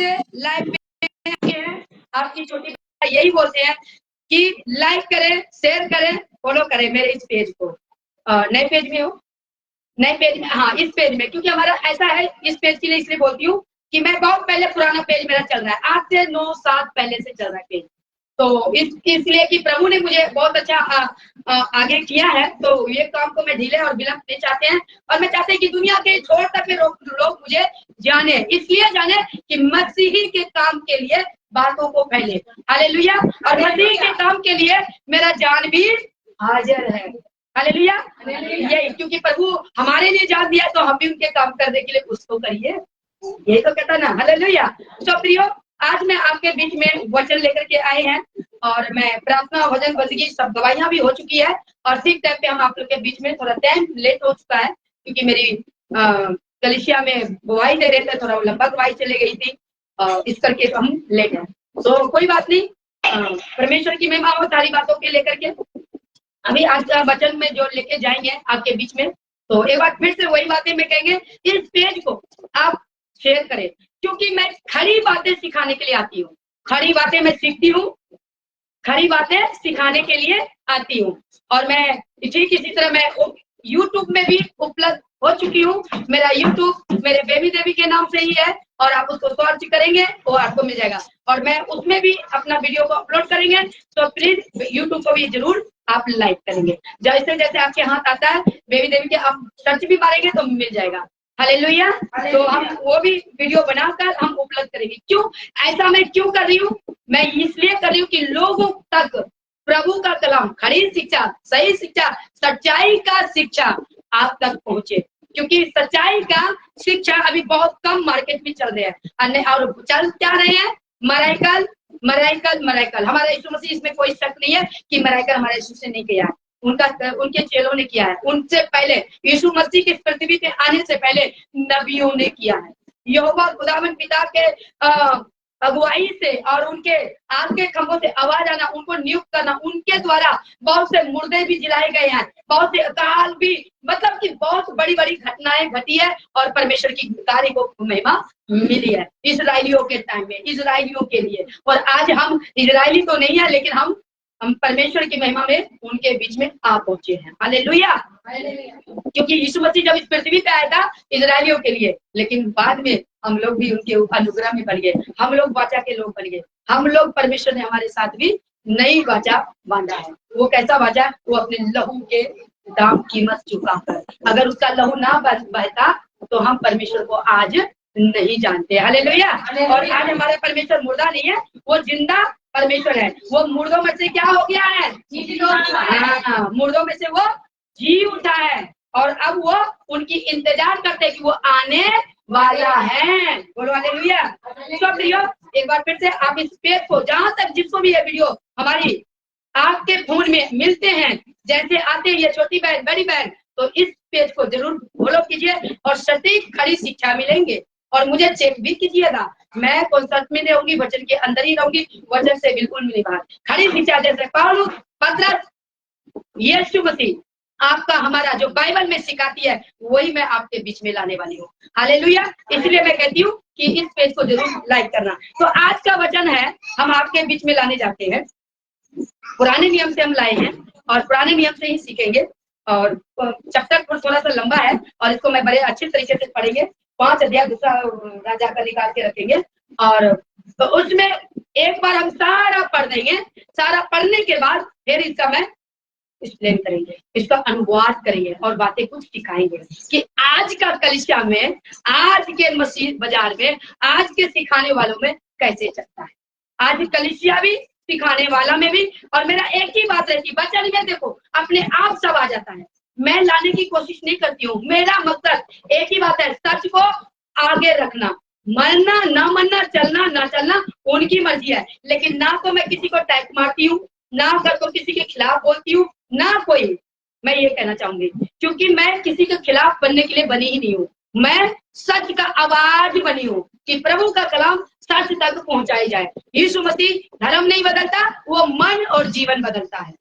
से लाइव में आए हैं। आपकी छोटी यही बोलते हैं कि लाइक करें, शेयर करें, फॉलो करें मेरे इस पेज को। नए पेज में हो, नए पेज में, हाँ इस पेज में, क्योंकि हमारा ऐसा है, इस पेज के लिए इसलिए बोलती हूँ कि मैं बहुत पहले पुराना पेज मेरा चल रहा है, आज से 9 साल पहले से चल रहा है पेज। तो इसलिए कि प्रभु ने मुझे बहुत अच्छा आगे किया है, तो ये काम को मैं ढीले और विलंब नहीं चाहते हैं, और मैं चाहते हैं कि दुनिया के छोर तक के लोग मुझे जाने, इसलिए जाने कि मसीही के काम के लिए बातों को फैले। हालेलुया। और मसीही के काम के लिए मेरा जान भी हाजिर है। हालेलुया। यही, क्योंकि प्रभु हमारे लिए जान दिया तो हम भी उनके काम करने के लिए कुछ तो करिए, यही तो कहता ना। हालेलुया। तो प्रियो, आज मैं आपके बीच में वचन लेकर के आए हैं, और मैं प्रार्थना, भजन, बंदगी, सब गवाहियां भी हो चुकी है, और ठीक टाइम पे हम आप लोग के बीच में, थोड़ा टाइम लेट हो चुका है क्योंकि मेरी कलिसिया में गवाही दे रहे थे, थोड़ा लंबा गवाही चली गई थी, इस करके तो हम लेट हैं। तो कोई बात नहीं, परमेश्वर की महिमा हो सारी बातों के लेकर के। अभी आज का वचन में जो लेके जाएंगे आपके बीच में, तो एक बार फिर से वही बातें मैं कहेंगे, इस पेज को आप शेयर करें, क्योंकि मैं खरी बातें सिखाने के लिए आती हूँ, खरी बातें मैं सीखती हूँ, खरी बातें सिखाने के लिए आती हूँ। और मैं ठीक इसी तरह मैं यूट्यूब में भी उपलब्ध हो चुकी हूँ। मेरा यूट्यूब मेरे बेबी देवी के नाम से ही है, और आप उसको सर्च करेंगे वो आपको मिल जाएगा, और मैं उसमें भी अपना वीडियो को अपलोड करेंगे, तो प्लीज यूट्यूब को भी जरूर आप लाइक करेंगे। जैसे जैसे आपके हाथ आता है बेबी देवी के, आप सर्च भी मारेंगे तो मिल जाएगा। हालेलुया। तो हम वो भी वीडियो बनाकर हम उपलब्ध करेंगे। क्यों ऐसा मैं क्यों कर रही हूँ? मैं इसलिए कर रही हूँ कि लोगों तक प्रभु का कलाम, खरी शिक्षा, सही शिक्षा, सच्चाई का शिक्षा आप तक पहुंचे, क्योंकि सच्चाई का शिक्षा अभी बहुत कम मार्केट में चल रहे हैं, और चल क्या रहे हैं, मराइकल मराइकल मराइकल। हमारा यीशु मसीह, इसमें कोई शक नहीं है कि मराइकल हमारे यीशु से नहीं किया है, उनके चेलों ने किया है, उनसे पहले यीशु मसीह की पृथ्वी पे आने से पहले नबियों ने किया है। यहोवा खुदावंद पिता के अगुवाई से और उनके आग के खंभों से आवाज आना, उनको नियुक्त करना, उनके द्वारा बहुत से मुर्दे भी जिलाए गए हैं, बहुत से अकाल भी, मतलब कि बहुत बड़ी बड़ी घटनाएं घटी है, और परमेश्वर की कार्य को महिमा मिली है इजराइलियों के टाइम में, इजराइलियों के लिए। और आज हम इजराइली तो नहीं है, लेकिन हम परमेश्वर की महिमा में उनके बीच में आ पहुंचे हैं। हालेलुया। क्योंकि यीशु मसीह जब इस पृथ्वी पे आया था इजराइलियों के लिए, लेकिन बाद में हम लोग भी उनके अनुग्रह में बन गए, हम लोग वाचा के लोग बन गए, हम लोग, परमेश्वर ने हमारे साथ भी नई वाचा बांधा है। वो कैसा वाचा? वो अपने लहू के दाम कीमत चुकाकर। अगर उसका लहू ना बहता तो हम परमेश्वर को आज नहीं जानते। हालेलुया। और आज हमारा परमेश्वर मुर्दा नहीं है, वो जिंदा परमेश्वर है। वो मुर्दों में से क्या हो गया है? हाँ, मुर्दों में से वो जी उठा है, और अब वो उनकी इंतजार करते हैं कि वो आने वाला है। बोलो हालेलुया। तो प्रियो, एक बार फिर से आप इस पेज को, जहां तक जिसको भी ये वीडियो हमारी आपके फोन में मिलते हैं, जैसे आते हैं ये छोटी बहन, बड़ी बहन, तो इस पेज को जरूर फॉलो कीजिए, और सटीक खरी शिक्षा मिलेंगे। और मुझे चेक भी कीजिएगा, मैं कॉन्सर्ट में रहूंगी, वचन के अंदर ही रहूंगी, वचन से बिल्कुल नहीं बाहर। खरी शिक्षा जैसे पौलुस, पतरस, यीशु मसीह आपका हमारा जो बाइबल में सिखाती है, वही मैं आपके बीच में लाने वाली हूँ। हालेलुया। इसलिए मैं कहती हूँ कि इस पेज को जरूर लाइक करना। तो आज का वचन है, हम आपके बीच में लाने जाते हैं, पुराने नियम से हम लाए हैं, और पुराने नियम से ही सीखेंगे। और चैप्टर थोड़ा सा लंबा है, और इसको मैं बड़े अच्छे तरीके से पढ़ेंगे। 5 अध्याय दूसरा राजा का निकाल के रखेंगे, और तो उसमें एक बार हम सारा पढ़ देंगे। सारा पढ़ने के बाद फिर इसका मैं एक्सप्लेन करेंगे, इसका अनुवाद करेंगे, और बातें कुछ सिखाएंगे कि आज का कलिसिया में, आज के मसीह बाजार में, आज के सिखाने वालों में कैसे चलता है। आज कलिसिया भी, सिखाने वाला में भी। और मेरा एक ही बात रहती है, वचन में देखो अपने आप सब आ जाता है, मैं लाने की कोशिश नहीं करती हूँ। मेरा मकसद एक ही बात है, सच को आगे रखना, मरना ना मरना, चलना ना चलना उनकी मर्जी है, लेकिन ना तो मैं किसी को टैग मारती हूँ, ना तो किसी के खिलाफ बोलती हूँ, ना कोई। मैं ये कहना चाहूंगी, क्योंकि मैं किसी के खिलाफ बनने के लिए बनी ही नहीं हूँ, मैं सच का आवाज बनी हूँ कि प्रभु का कलाम सच तक पहुंचाई जाए। यीशु मसीह धर्म नहीं बदलता, वो मन और जीवन बदलता है।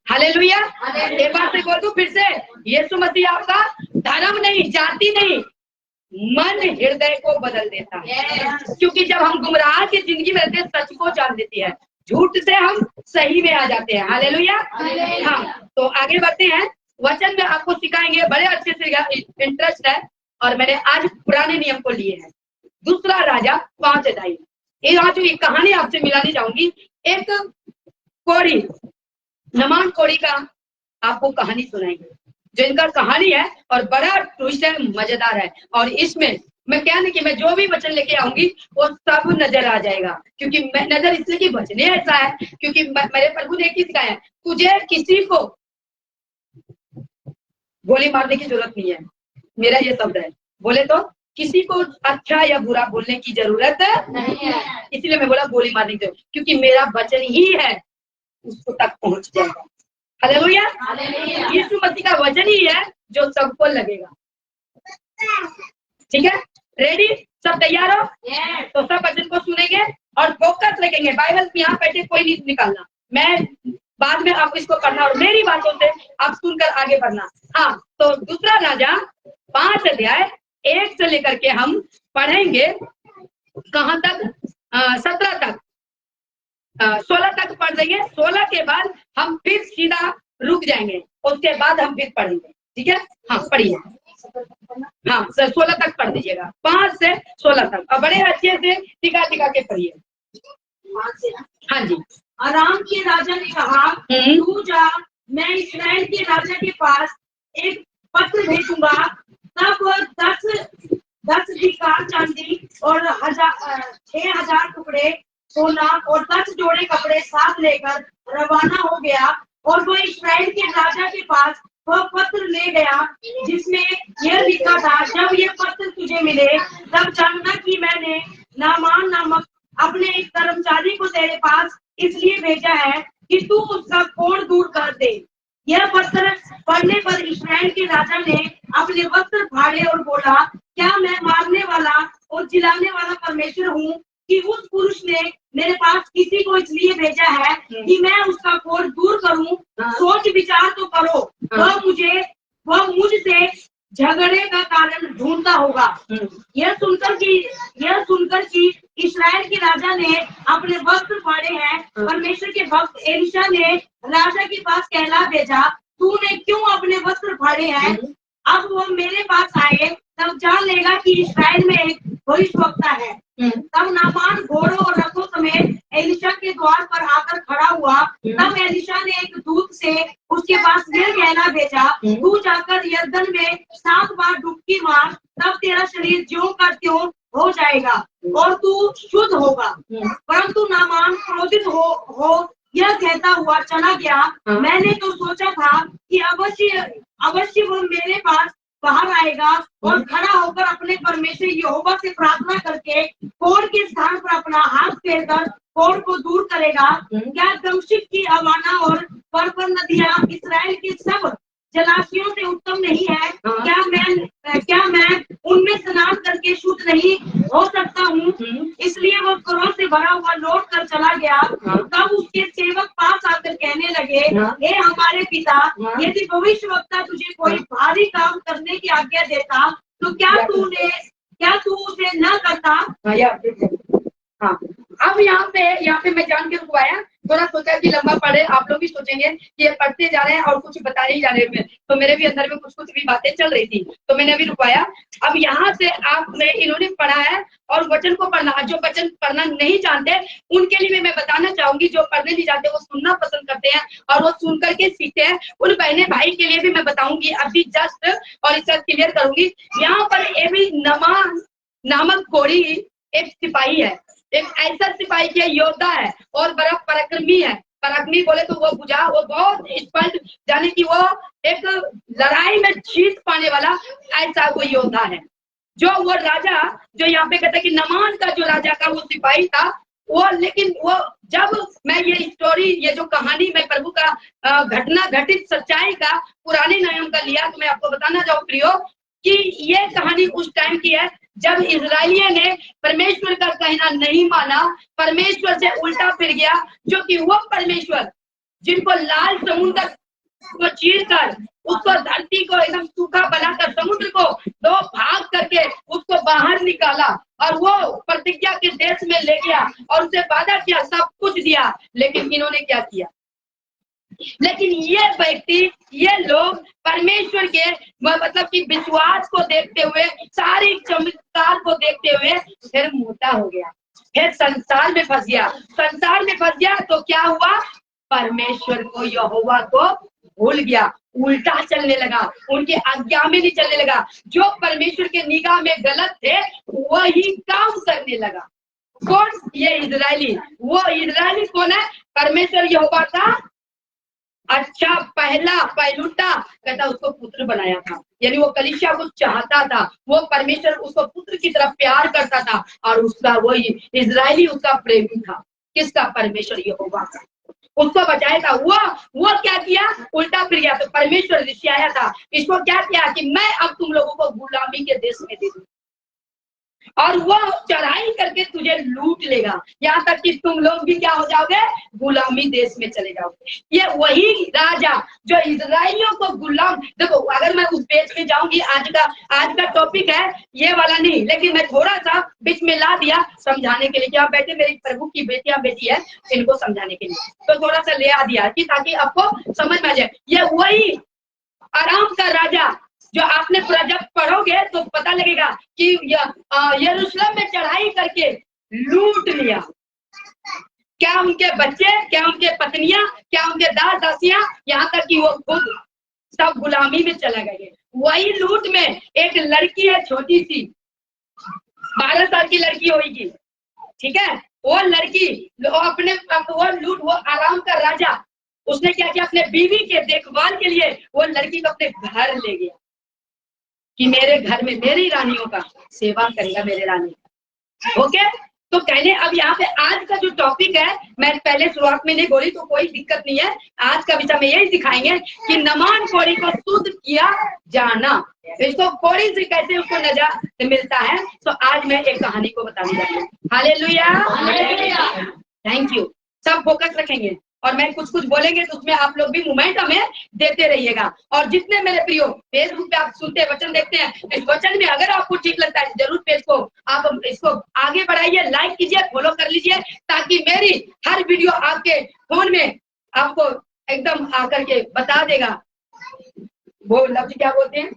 हालेलुया। एक बार से बोल दूं फिर से, यीशु मसीह आपका धर्म नहीं, जाति नहीं, मन हृदय को बदल देता है। क्योंकि जब हम गुमराह की जिंदगी में रहते हैं, सच को जान लेते हैं, झूठ से हम सही में आ जाते हैं। हालेलुया। हाँ, तो आगे बढ़ते हैं। वचन में आपको सिखाएंगे, बड़े अच्छे से इंटरेस्ट है, और मैंने आज पुराने नियम को लिए हैं। दूसरा राजा 5 अध्याय। ये आज जो एक कहानी आपसे मिलानी चाहूंगी, एक कोड़ी, नमान कोड़ी का आपको कहानी सुनाएंगे, जो इनका कहानी है और बड़ा ट्विस्ट है, मजेदार है। और इसमें मैं क्या नहीं कि मैं जो भी वचन लेके आऊंगी वो सब नजर आ जाएगा, क्योंकि मैं नजर इसलिए कि वचने ऐसा है, क्योंकि मेरे प्रभु ने एक सिखाया है, तुझे किसी को गोली मारने की जरूरत नहीं है। मेरा ये शब्द है, बोले तो किसी को अच्छा या बुरा बोलने की जरूरत नहीं है। इसलिए मैं बोला गोली मारने की जरूरत, क्योंकि मेरा वचन ही है उसको तक पहुंच जाएगा। हालेलुया। यीशु मसीह का वचन ही है जो सबको लगेगा। ठीक है, रेडी, सब तैयार हो? तो सब वचन को सुनेंगे और फोकस रखेंगे। बाइबल यहाँ बैठे कोई नहीं निकालना, मैं बाद में आपको इसको पढ़ना और मेरी बातों से आप सुनकर आगे बढ़ना। हाँ, तो दूसरा राजा 5 अध्याय 1 से लेकर के हम पढ़ेंगे कहाँ तक? 17 तक, 16 तक पढ़ देंगे। 16 के बाद हम फिर सीधा रुक जाएंगे, उसके बाद हम फिर पढ़ेंगे। ठीक है, हाँ पढ़िए। हाँ सर, 16 तक पढ़ दीजिएगा, 5 से 16 तक, और बड़े अच्छे से टिका टिका के पढ़िए। हाँ जी। अराम के राजा ने कहा, तू जा, मैं इस्राएल के राजा के पास एक पत्र भेजूंगा। तब 10 विकार चांदी और 6,000 टुकड़े सोना और 10 जोड़े कपड़े साथ लेकर रवाना हो गया, और वो इस्राएल के राजा के पास वह पत्र ले गया जिसमें यह लिखा था, जब ये पत्र तुझे मिले तब जानना कि मैंने नामान नामक अपने एक कर्मचारी को तेरे पास इसलिए भेजा है कि तू उसका कोढ़ दूर कर दे। यह पत्र पढ़ने पर इस्राएल के राजा ने अपने वस्त्र फाड़े और बोला, क्या मैं मारने वाला और जिलाने वाला परमेश्वर हूँ कि उस पुरुष ने मेरे पास किसी को इसलिए भेजा है कि मैं उसका कोढ़ दूर करूं? सोच विचार तो करो, वह मुझसे झगड़े का कारण ढूंढता होगा। यह सुनकर कि इस्राएल के राजा ने अपने वस्त्र फाड़े हैं, परमेश्वर के भक्त एलिशा ने राजा के पास कहला भेजा, तूने क्यों अपने वस्त्र फाड़े हैं? अब वो मेरे पास आए, तब जान लेगा कि इस्राएल में एक भविष्यवक्ता है। तब नामान घोड़ों और रथों समेत एलिशा के द्वार पर आकर खड़ा हुआ। तब एलिशा ने एक दूत से उसके पास यह कहना भेजा, तू जाकर यरदन में 7 बार डुबकी मार, तब तेरा शरीर ज्यों का त्यों हो जाएगा और तू शुद्ध होगा। परंतु नामान क्रोधित हो यह कहता हुआ चला गया, मैंने तो सोचा था कि अवश्य वो मेरे पास बाहर आएगा और खड़ा होकर अपने परमेश्वर यहोवा से प्रार्थना करके कोढ़ के स्थान पर अपना हाथ फेरकर कोढ़ को दूर करेगा। क्या दमश्क की अवाना और पर्वत नदियां इस्राएल के सब जलाशयों से उत्तम नहीं है? क्या मैं उनमें स्नान करके शुद्ध नहीं हो सकता हूँ? इसलिए वो क्रोध से भरा हुआ लौट कर चला गया। तब उसके सेवक पास आकर कहने लगे, हे हमारे पिता, यदि भविष्यवक्ता तुझे कोई भारी काम करने की आज्ञा देता तो क्या तू उसे न करता? हाँ, अब यहाँ पे मैं जान के रुकवाया, थोड़ा सोचा कि लंबा पढ़े, आप लोग भी सोचेंगे कि ये पढ़ते जा रहे हैं और कुछ बता ही जा रहे हैं, तो मेरे भी अंदर में कुछ भी बातें चल रही थी, तो मैंने अभी रुकवाया। अब यहाँ से इन्होंने पढ़ा है और वचन को पढ़ना, जो वचन पढ़ना नहीं जानते उनके लिए मैं बताना चाहूंगी, जो पढ़ने नहीं जाते वो सुनना पसंद करते हैं और वो सुन करके सीखते हैं, उन बहने भाई के लिए भी मैं बताऊंगी अभी जस्ट, और इसका क्लियर करूंगी। यहाँ पर एबी नमान नामक कोड़ी एक सिपाही है, एक ऐसा सिपाही के योद्धा है और बड़ा पराक्रमी है। पराक्रमी बोले तो वो बुझा, वो बहुत स्पष्ट जाने की वो एक लड़ाई में जीत पाने वाला ऐसा वो योद्धा है। जो वो राजा, जो यहाँ पे कहते हैं कि नमान का जो राजा का वो सिपाही था, वो लेकिन वो जब मैं ये स्टोरी, ये जो कहानी मैं प्रभु का घटना घटित सच्चाई का पुराने नियम का लिया, तो मैं आपको बताना चाहूँ प्रियो कि ये कहानी उस टाइम की है जब इजराइलियों ने परमेश्वर का कहना नहीं माना, परमेश्वर से उल्टा फिर गया, जो कि वो परमेश्वर जिनको लाल समुद्र को चीर कर उसको धरती को एकदम सूखा बनाकर समुद्र को दो भाग करके उसको बाहर निकाला और वो प्रतिज्ञा के देश में ले गया और उसे वादा किया, सब कुछ दिया। लेकिन इन्होंने क्या किया? लेकिन ये व्यक्ति, ये लोग परमेश्वर के मतलब कि विश्वास को देखते हुए, सारी चमत्कार को देखते हुए फिर मोटा हो गया, फिर संसार में फंस गया। संसार में फंस गया तो क्या हुआ? परमेश्वर को, यहोवा को भूल गया, उल्टा चलने लगा, उनके आज्ञा में नहीं चलने लगा। जो परमेश्वर के निगाह में गलत थे वही काम करने लगा। कौन? ये इजरायली। वो इजरायली कौन है? परमेश्वर यहोवा का अच्छा पहला पहलूटा कहता उसको पुत्र बनाया था, यानी वो कलीसिया को चाहता था, वो परमेश्वर उसको पुत्र की तरफ प्यार करता था और उसका वो इजरायली उसका प्रेमी था। किसका? परमेश्वर यहोवा का। उसको बचाया था। वो क्या किया? उल्टा फिर गया। तो परमेश्वर रिसियाया था, इसको क्या किया कि मैं अब तुम लोगों को गुलामी के देश में दे दूं और वो चढ़ाई करके तुझे लूट लेगा, यहाँ तक कि तुम लोग भी क्या हो जाओगे? गुलामी देश में चले जाओगे। ये वही राजा जो इजराइलियों को गुलाम, देखो अगर मैं उस पेज पे जाऊंगी, आज का टॉपिक है ये वाला नहीं, लेकिन मैं थोड़ा सा बीच में ला दिया समझाने के लिए। क्या बेटे, मेरी प्रभु की बेटी है, इनको समझाने के लिए तो थोड़ा सा ले आ दिया कि ताकि आपको समझ में आ जाए। ये वही आराम का राजा जो आपने पूरा जब पढ़ोगे तो पता लगेगा कि यरूशलेम में चढ़ाई करके लूट लिया। क्या उनके बच्चे, क्या उनके पत्नियां, क्या उनके दास दासियां, यहाँ तक कि वो खुद सब गुलामी में चले गए। वही लूट में एक लड़की है, छोटी सी 12 साल की लड़की होगी, ठीक है? वो लड़की वो आराम का राजा, उसने क्या किया? अपने बीवी के देखभाल के लिए वो लड़की को अपने घर ले गया कि मेरे घर में मेरी रानियों का सेवा करेगा, मेरे रानी। ओके, तो कहने अब यहाँ पे आज का जो टॉपिक है, मैं पहले शुरुआत में नहीं बोली तो कोई दिक्कत नहीं है। आज का विषय में यही सिखाएंगे कि नमान कोड़ी को शुद्ध किया जाना, इसको कोड़ी से कैसे उसको नजात मिलता है। तो आज मैं एक कहानी को बताने जा रही हूँ। Hallelujah, thank you. सब फोकस रखेंगे और मैं कुछ बोलेंगे तो उसमें आप लोग भी मोमेंट हमें देते रहिएगा। और जितने मेरे प्रियो फेसबुक पे आप सुनते हैं, वचन देखते हैं, इस वचन में अगर आपको ठीक लगता है जरूर पेज को आप इसको आगे बढ़ाइए, लाइक कीजिए, फॉलो कर लीजिए, ताकि मेरी हर वीडियो आपके फोन में आपको एकदम आकर के बता देगा। वो लफ्ज क्या बोलते हैं?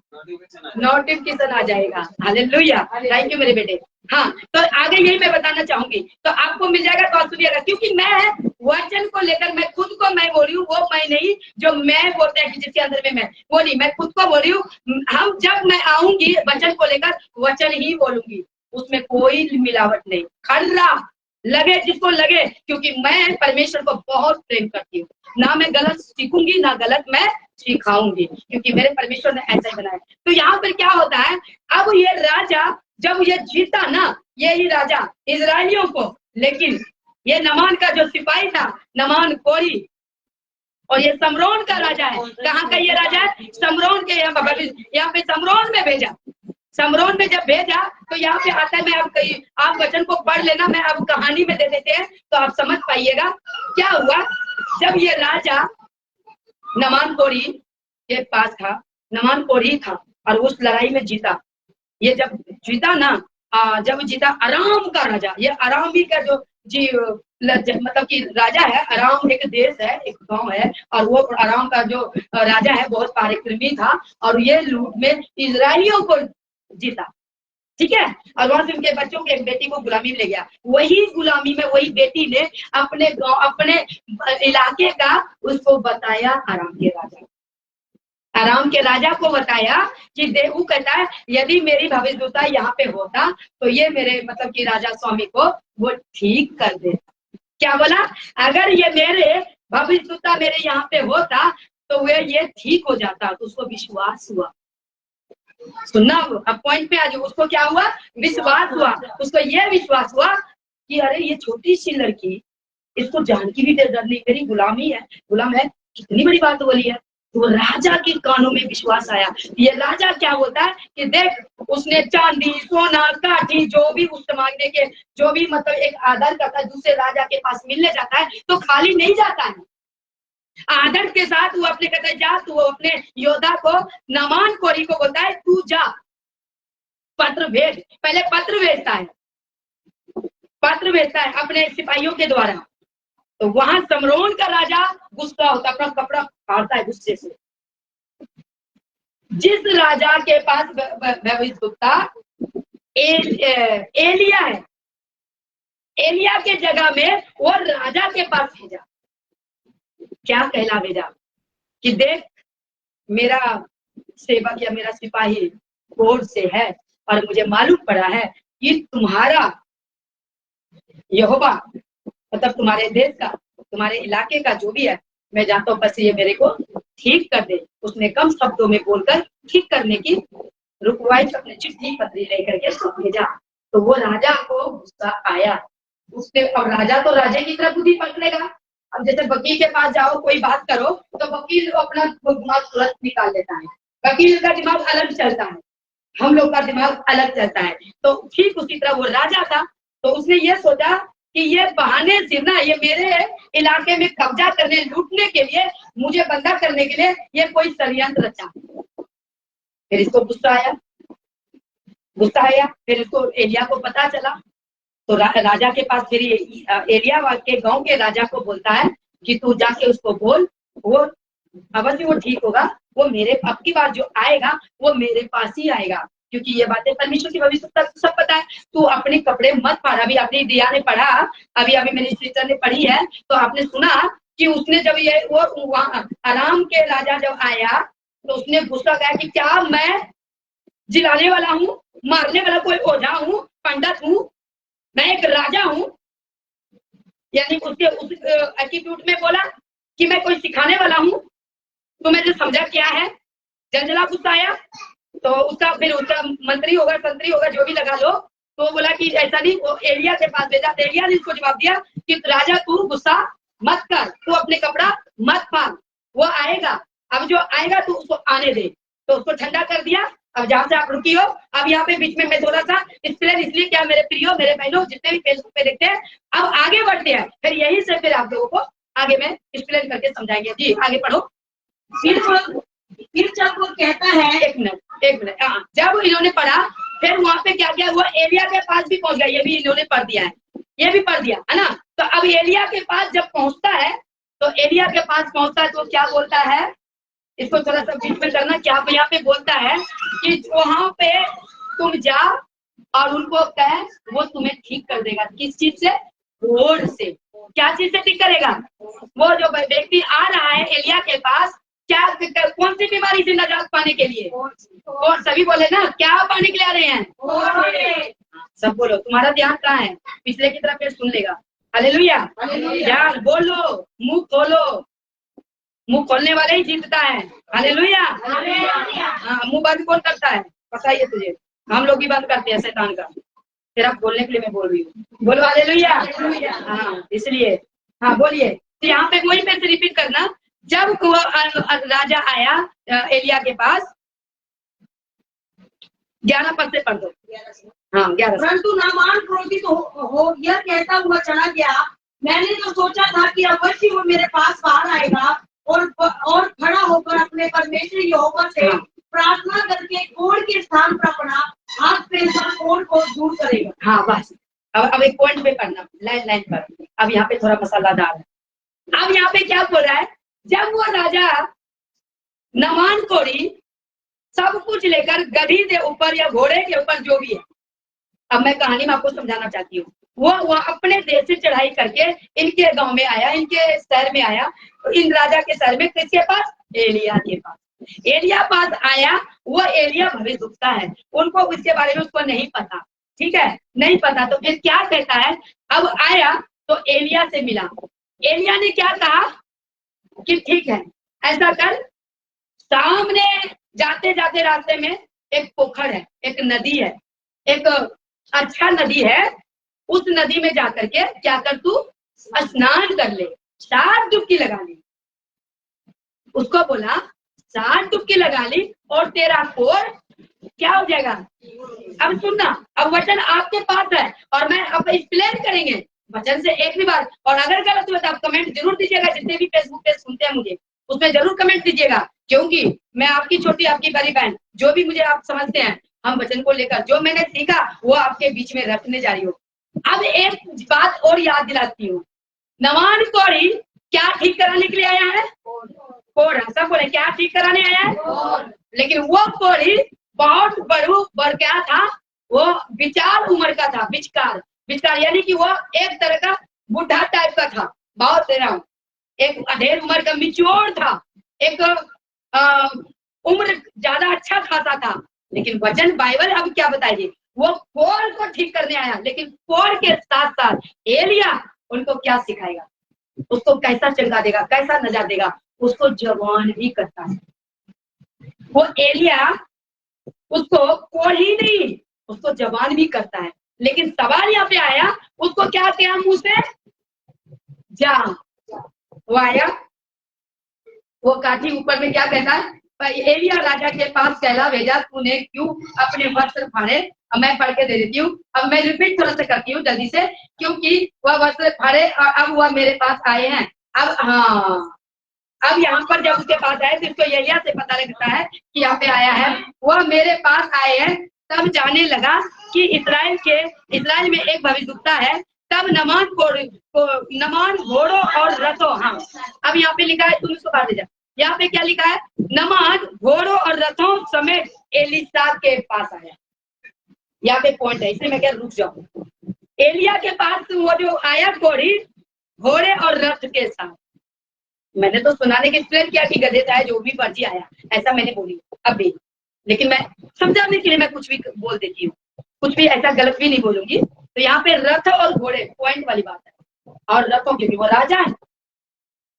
नोटिफिकेशन आ जाएगा। हालेलुया, थैंक यू मेरे बेटे। हाँ, तो आगे यही मैं बताना चाहूंगी, तो आपको मिल जाएगा तो आप सुनिएगा, क्योंकि मैं वचन को लेकर मैं खुद को मैं बोल रही हूँ, वो मैं नहीं जो मैं बोलते हैं कि जिसके अंदर में मैं वो नहीं, मैं खुद को बोल रही हूँ। हम जब मैं आऊंगी वचन को लेकर वचन ही बोलूंगी, उसमें कोई मिलावट नहीं, खर्रा लगे जिसको लगे, क्योंकि मैं परमेश्वर को बहुत प्रेम करती हूँ। ना मैं गलत सीखूंगी, ना गलत मैं सिखाऊंगी, क्योंकि मेरे परमेश्वर ने ऐसा ही बनाया। तो यहाँ पर क्या होता है, अब ये राजा जब ये जीता ना, ये ही राजा इजरायलियों को, लेकिन ये नमान का जो सिपाही था, नमान कोरी, और ये समरोन का राजा है। कहाँ का ये राजा है? समरोन के। यहाँ पे समरोन में भेजा। समरोन में जब भेजा तो यहाँ पे आता है, मैं आप वचन को पढ़ लेना, मैं अब कहानी में दे देते हैं तो आप समझ पाइएगा क्या हुआ। जब ये राजा नमान कोरी के पास था, नमान कोरी था और उस लड़ाई में जीता। ये जब जीता ना, जब जीता अराम का राजा, ये अरामी का जो जी मतलब कि राजा है। अराम एक देश है, एक गांव है, और वो अराम का जो राजा है बहुत पराक्रमी था, और ये लूट में इजरायलियों को जीता, ठीक है। और वहां से उनके बच्चों के एक बेटी को गुलामी में ले गया। वही गुलामी में वही बेटी ने अपने गांव, अपने इलाके का उसको बताया अराम के राजा। अराम के राजा को बताया कि देहू कहता है यदि मेरी भविष्यवक्ता यहाँ पे होता तो ये मेरे मतलब कि राजा स्वामी को वो ठीक कर देता। क्या बोला? अगर ये मेरे भविष्यवक्ता मेरे यहाँ पे होता तो वे ये ठीक हो जाता। तो उसको विश्वास हुआ। सुनना, अब पॉइंट पे आ जाओ। उसको क्या हुआ? विश्वास हुआ। उसको ये विश्वास हुआ कि अरे ये छोटी सी लड़की, इसको जान की भी डर नहीं, मेरी गुलामी है, गुलाम है, कितनी बड़ी बात बोली है। तो राजा के कानों में विश्वास आया। ये राजा क्या होता है कि देख, उसने चांदी सोना काठी जो भी उस मांगने के जो भी मतलब एक आदर करता है, दूसरे राजा के पास मिलने जाता है तो खाली नहीं जाता है। आदर के साथ वो अपने कहता है जा, तो वो अपने योद्धा को नामान कोरी को बोलता है तू जा पत्र भेज। पहले पत्र भेजता है, पत्र भेजता है अपने सिपाहियों के द्वारा। तो वहां समरोन का राजा गुस्सा होता, अपना कपड़ा फाड़ता है गुस्से से। जिस राजा के पास भविष्यवक्ता एलिया है, एलिया के जगह में वो राजा के पास भेजा। क्या कहला भेजा कि देख मेरा सेवक या मेरा सिपाही कोर्ट से है और मुझे मालूम पड़ा है कि तुम्हारा यहोवा मतलब तुम्हारे देश का, तुम्हारे इलाके का जो भी है, मैं जानता हूँ बस ये मेरे को ठीक कर दे। उसने कम शब्दों में बोलकर ठीक करने की रुकवाई, अपने चिट्ठी पत्री लेकर के उसको भेजा। तो वो राजा को गुस्सा आया। उसने, अब राजा तो राजा की तरफ बुद्धि पकड़ेगा। अब जैसे वकील के पास जाओ कोई बात करो तो वकील अपना दिमाग तुरंत निकाल लेता है, वकील का दिमाग अलग चलता है, हम लोग का दिमाग अलग चलता है। तो ठीक उसी तरह वो राजा था। तो उसने ये सोचा कि ये बहाने से ना, ये मेरे इलाके में कब्जा करने, लूटने के लिए, मुझे बंदा करने के लिए ये कोई षड्यंत्र रचा। फिर इसको गुस्सा आया, गुस्सा आया। फिर इसको एलिया को पता चला तो राजा के पास फिर एलिया के गांव के राजा को बोलता है कि तू जाके उसको बोल, वो अवश्य वो ठीक होगा, वो मेरे अब की बार जो आएगा वो मेरे पास ही आएगा, क्योंकि ये बातें परमेश्वर की भविष्यवक्ता को सब पता है। तू अपने कपड़े मत फाड़। अभी अपनी दिया ने पढ़ा, अभी मेरी सिस्टर ने पढ़ी है, तो आपने सुना कि उसने जब ये वो वहां आराम के राजा जब आया तो उसने गुस्सा किया कि क्या मैं जिलाने वाला हूँ, मारने वाला कोई ओझा हूँ, पंडित हूँ, मैं एक राजा हूँ। यानी उसके उस एटीट्यूड में बोला कि मैं कोई सिखाने वाला हूँ। तो मैंने समझा क्या है, जलजला गुस्सा आया। तो उसका फिर उसका मंत्री होगा, संतरी होगा, जो भी लगा लो, तो बोला कि ऐसा नहीं। वो एलिया के पास भेजा। एलिया ने इसको जवाब दिया कि राजा तू गुस्सा मत कर, तू अपने कपड़ा मत फाड़, वो आएगा। अब जो आएगा तू उसको आने दे। तो उसको ठंडा कर दिया। अब जहां से आप रुकी हो, अब यहाँ पे बीच में मैं थोड़ा सा एक्सप्लेन, इसलिए क्या मेरे प्रियो, मेरे बहनों, जितने भी फेसबुक पे देखते हैं, अब आगे बढ़ते हैं। फिर यही से फिर आप लोगों को आगे में एक्सप्लेन करके समझाएंगे। जी आगे पढ़ो। फिर जब वो कहता है, एक मिनट जब इन्होंने पढ़ा, फिर वहां पे क्या किया, वो एलिया के पास भी पहुंच गया। ये भी इन्होंने पढ़ दिया है, ये भी पढ़ दिया है ना। तो अब एलिया के पास जब पहुंचता है, तो एलिया के पास पहुंचता है तो क्या बोलता है, इसको थोड़ा सा बीच में करना। क्या यहाँ पे बोलता है कि वहां पे तुम जा और उनको कह, वो तुम्हें ठीक कर देगा। किस चीज से? कोढ़ से। क्या चीज से ठीक करेगा? वो जो व्यक्ति आ रहा है एलिया के पास, क्या कौन सी बीमारी से निजात पाने के लिए? और सभी बोले ना, क्या पाने के लिए आ रहे हैं? सब बोलो। तुम्हारा ध्यान कहाँ है? पिछले की तरफ सुन लेगा। हालेलुया। ध्यान बोलो, मुंह खोलो। मुंह खोलने वाले ही जीतता है। हालेलुया। हाँ, मुंह बंद कौन करता है पता ही है तुझे? हम लोग ही बंद करते हैं शैतान का। तेरा बोलने के लिए मैं बोल रही हूँ। बोलो हालेलुया। हाँ, इसलिए हाँ बोलिए। तो यहाँ पे वही पे रिपीट करना। जब वो राजा आया एलिया के पास, 11 पद से पढ़ दो। हाँ 11। परंतु नामान क्रोधित हो यह कहता हुआ चला गया, मैंने तो सोचा था कि अवश्य वो मेरे पास बाहर आएगा और खड़ा होकर अपने परमेश्वर यहोवा से प्रार्थना करके कोढ़ के स्थान पर अपना हाथ फेरकर कोढ़ को दूर करेगा। हाँ बस। अब एक पॉइंट पे पढ़ना, लाइन पर। अब यहाँ पे थोड़ा मसालादार है। अब यहाँ पे क्या बोल रहा है, जब वो राजा नामान कोढ़ी सब कुछ लेकर गधी के ऊपर या घोड़े के ऊपर जो भी है, अब मैं कहानी में आपको समझाना चाहती हूँ, वो अपने देश से चढ़ाई करके इनके गांव में आया, इनके शहर में आया। तो इन राजा के शहर में किसके पास? एलिया के पास। एलिया पास आया। वो एलिया भविष्यवक्ता है, उनको उसके बारे में उसको नहीं पता। ठीक है, नहीं पता। तो फिर क्या कहता है, अब आया तो एलिया से मिला। एलिया ने क्या कहा कि ठीक है ऐसा कर, सामने जाते जाते रास्ते में एक पोखर है, एक नदी है, एक अच्छा नदी है। उस नदी में जाकर के क्या कर, तू स्नान कर ले, 7 डुबकी लगा ली। उसको बोला 7 डुबकी लगा ली और तेरा कोढ़ क्या हो जाएगा। अब सुनना, अब वचन आपके पास है और मैं अब एक्सप्लेन करेंगे। वचन से एक भी बार। और अगर गलत हुआ तो आप कमेंट जरूर दीजिएगा, जितने भी फेसबुक पे सुनते हैं मुझे उसमें जरूर कमेंट दीजिएगा, क्योंकि मैं आपकी छोटी आपकी बड़ी बहन, जो भी मुझे आप समझते हैं, हम वचन को लेकर जो मैंने सीखा वो आपके बीच में रखने जा रही हूँ। अब एक बात और याद दिलाती हूँ, नवान कौड़ी क्या ठीक कराने के लिए आया है? कोड़। सब बोले क्या ठीक कराने आया है? लेकिन वो कोड़ी बहुत बड़ क्या था, वो विचार उम्र का था, विचकार यानी कि वो एक तरह का बुढ़ा टाइप का था, बहुत तेरा एक अधेड़ उम्र का मिच्योर था, एक उम्र ज्यादा अच्छा खासा था। लेकिन वचन बाइबल अब क्या बताइए, वो कोर को ठीक करने आया, लेकिन कोर के साथ साथ एलिया उनको क्या सिखाएगा, उसको कैसा चंगा देगा, कैसा नजात देगा, उसको जवान भी करता है। वो एलिया उसको कोर ही नहीं, उसको जवान भी करता है। लेकिन सवाल यहाँ पे आया, उसको क्या किया मुंह से? जा वो आया, वो काठी ऊपर में क्या कहता है, एलिया राजा के पास कहला भेजा, तूने क्यों अपने वस्त्र फाड़े? अब मैं पढ़ के दे देती हूँ, अब मैं रिपीट थोड़ा सा करती हूँ जल्दी से, क्योंकि वह वस्त्र फाड़े और अब वह मेरे पास आए हैं। अब हाँ, अब यहाँ पर जब उसके पास आए तो इसको एलिया से पता लगता है कि यहाँ पे आया है, वह मेरे पास आए हैं। तब जाने लगा कि इस्राएल में एक भविष्यवक्ता है। तब नमान घोड़ों और रथों, हाँ अब यहाँ पे लिखा है, तुम इसको पढ़ दीजिए, यहाँ पे क्या लिखा है? नमान घोड़ों और रथों समेत एलिशा के पास आया। यहाँ पे पॉइंट है, इसलिए मैं क्या रुक जाऊं। एलिया के पास वो जो आया कोड़ी घोड़े और रथ के साथ, मैंने तो सुनाने के एक्सप्लेन किया कि गधे था जो भी पर्ची आया, ऐसा मैंने बोली अभी, लेकिन मैं समझाने के लिए मैं कुछ भी बोल देती हूँ, कुछ भी ऐसा गलत भी नहीं बोलूंगी। तो यहाँ पे रथ और घोड़े पॉइंट वाली बात है, और रथों क्योंकि वो राजा है,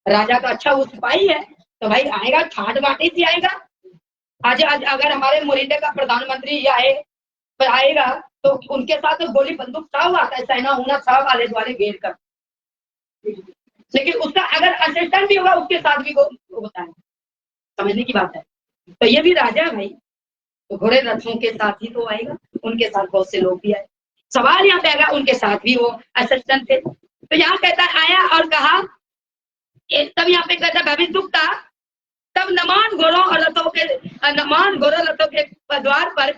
राजा का अच्छा वो सिपाही है, तो भाई आएगा ठाट बाटे से आएगा। आज अगर हमारे मोरिंडे का प्रधानमंत्री आएगा तो उनके साथ तो गोली बंदूक सब आता है, सेना होना सब आले द्वारे घेर कर, लेकिन उसका अगर असिस्टेंट भी होगा उसके साथ भी वो होता है, समझने की बात है। तो ये भी राजा है भाई, तो घोड़े रथों के साथ ही तो आएगा, उनके साथ बहुत से लोग भी आए। सवाल यहाँ पे आएगा, उनके साथ भी वो असिस्टेंट थे। तो यहाँ कहता आया और कहा, तब यहाँ पे कहता भविष्यवक्ता, तब नमान घोड़ों और रथों के द्वार पर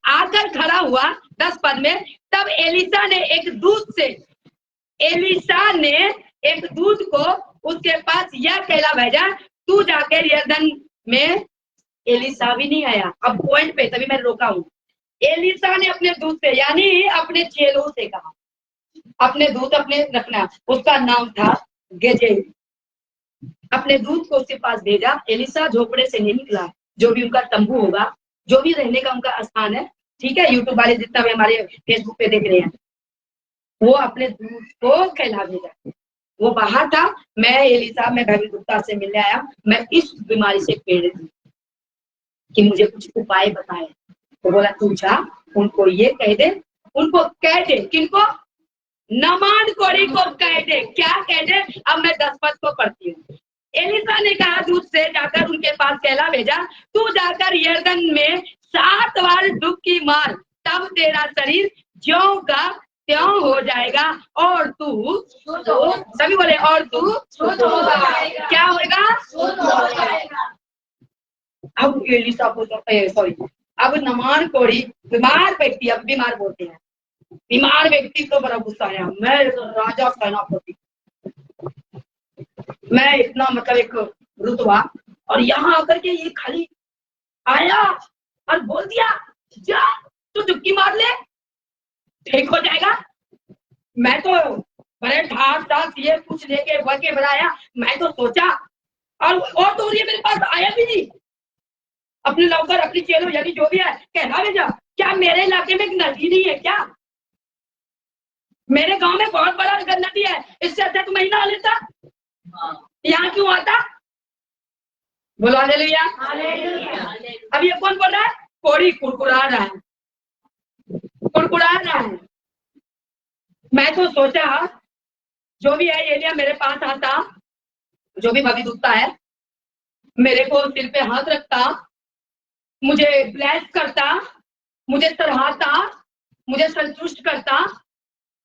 आकर खड़ा हुआ। 10 पद में, तब एलिशा ने एक दूत को उसके पास यह कहला भेजा, तू जाकर यरदन में। एलिशा भी नहीं आया, अब पॉइंट पे तभी मैं रोका हूँ। एलिशा ने अपने दूत से यानी अपने चेलों से कहा, अपने दूत अपने रखना, उसका नाम था गेजेल। अपने दूत को उसके पास भेजा। एलिशा झोपड़े से नहीं निकला, जो भी उनका तंबू होगा, जो भी रहने का उनका स्थान है, ठीक है, यूट्यूब वाले जितना भी हमारे फेसबुक पे देख रहे हैं, वो अपने दूत को कहला भेजा। वो बाहर था, मैं एलिशा में भविष्यवक्ता से मिलने आया, मैं इस बीमारी से पीड़ित हूँ कि मुझे कुछ उपाय बताए। तो बोला तू जा, उनको ये कह दे, उनको कह दे, किनको? नमान कोड़ी को कह दे। क्या कह दे? अब मैं 10 पद को पढ़ती हूँ। एलिशा ने कहा दूत से, जाकर उनके पास कहला भेजा, तू जाकर यरदन में 7 बार डुबकी मार, तब तेरा शरीर ज्यों का त्यों हो जाएगा और तू सभी बोले और तू क्या होगा? अब एलिशा को सॉरी, अब नमान कोड़ी बीमार व्यक्ति, अब बीमार बोलते हैं, बीमार व्यक्ति को बड़ा गुस्सा आया, मैं राजा सेनापति, मैं इतना मतलब एक रुतबा, और यहाँ आकर के ये खाली आया और बोल दिया जा तू डुबकी मार ले ठीक हो जाएगा। मैं तो बड़े ठास ये कुछ लेके बके बनाया, मैं तो सोचा, और तो ये मेरे पास आया भी नहीं, अपने नौकर अपनी चेलो यानी जो भी है कहना भेजा। क्या मेरे इलाके में एक नदी नहीं है क्या? मेरे गांव में बहुत बड़ा नदी है, इससे अच्छा तो महीना लेता, यहाँ क्यों आता? बोलो हालेलुया। अब ये कौन बोल रहा है? कोड़ी कुड़कुड़ा रहा है, कुड़कुड़ा रहा है। मैं तो सोचा जो भी है एलिया मेरे पास आता, जो भी भविष्यवक्ता है, मेरे को सिर पे हाथ रखता, मुझे ब्लेस करता, मुझे सराहता, मुझे संतुष्ट करता,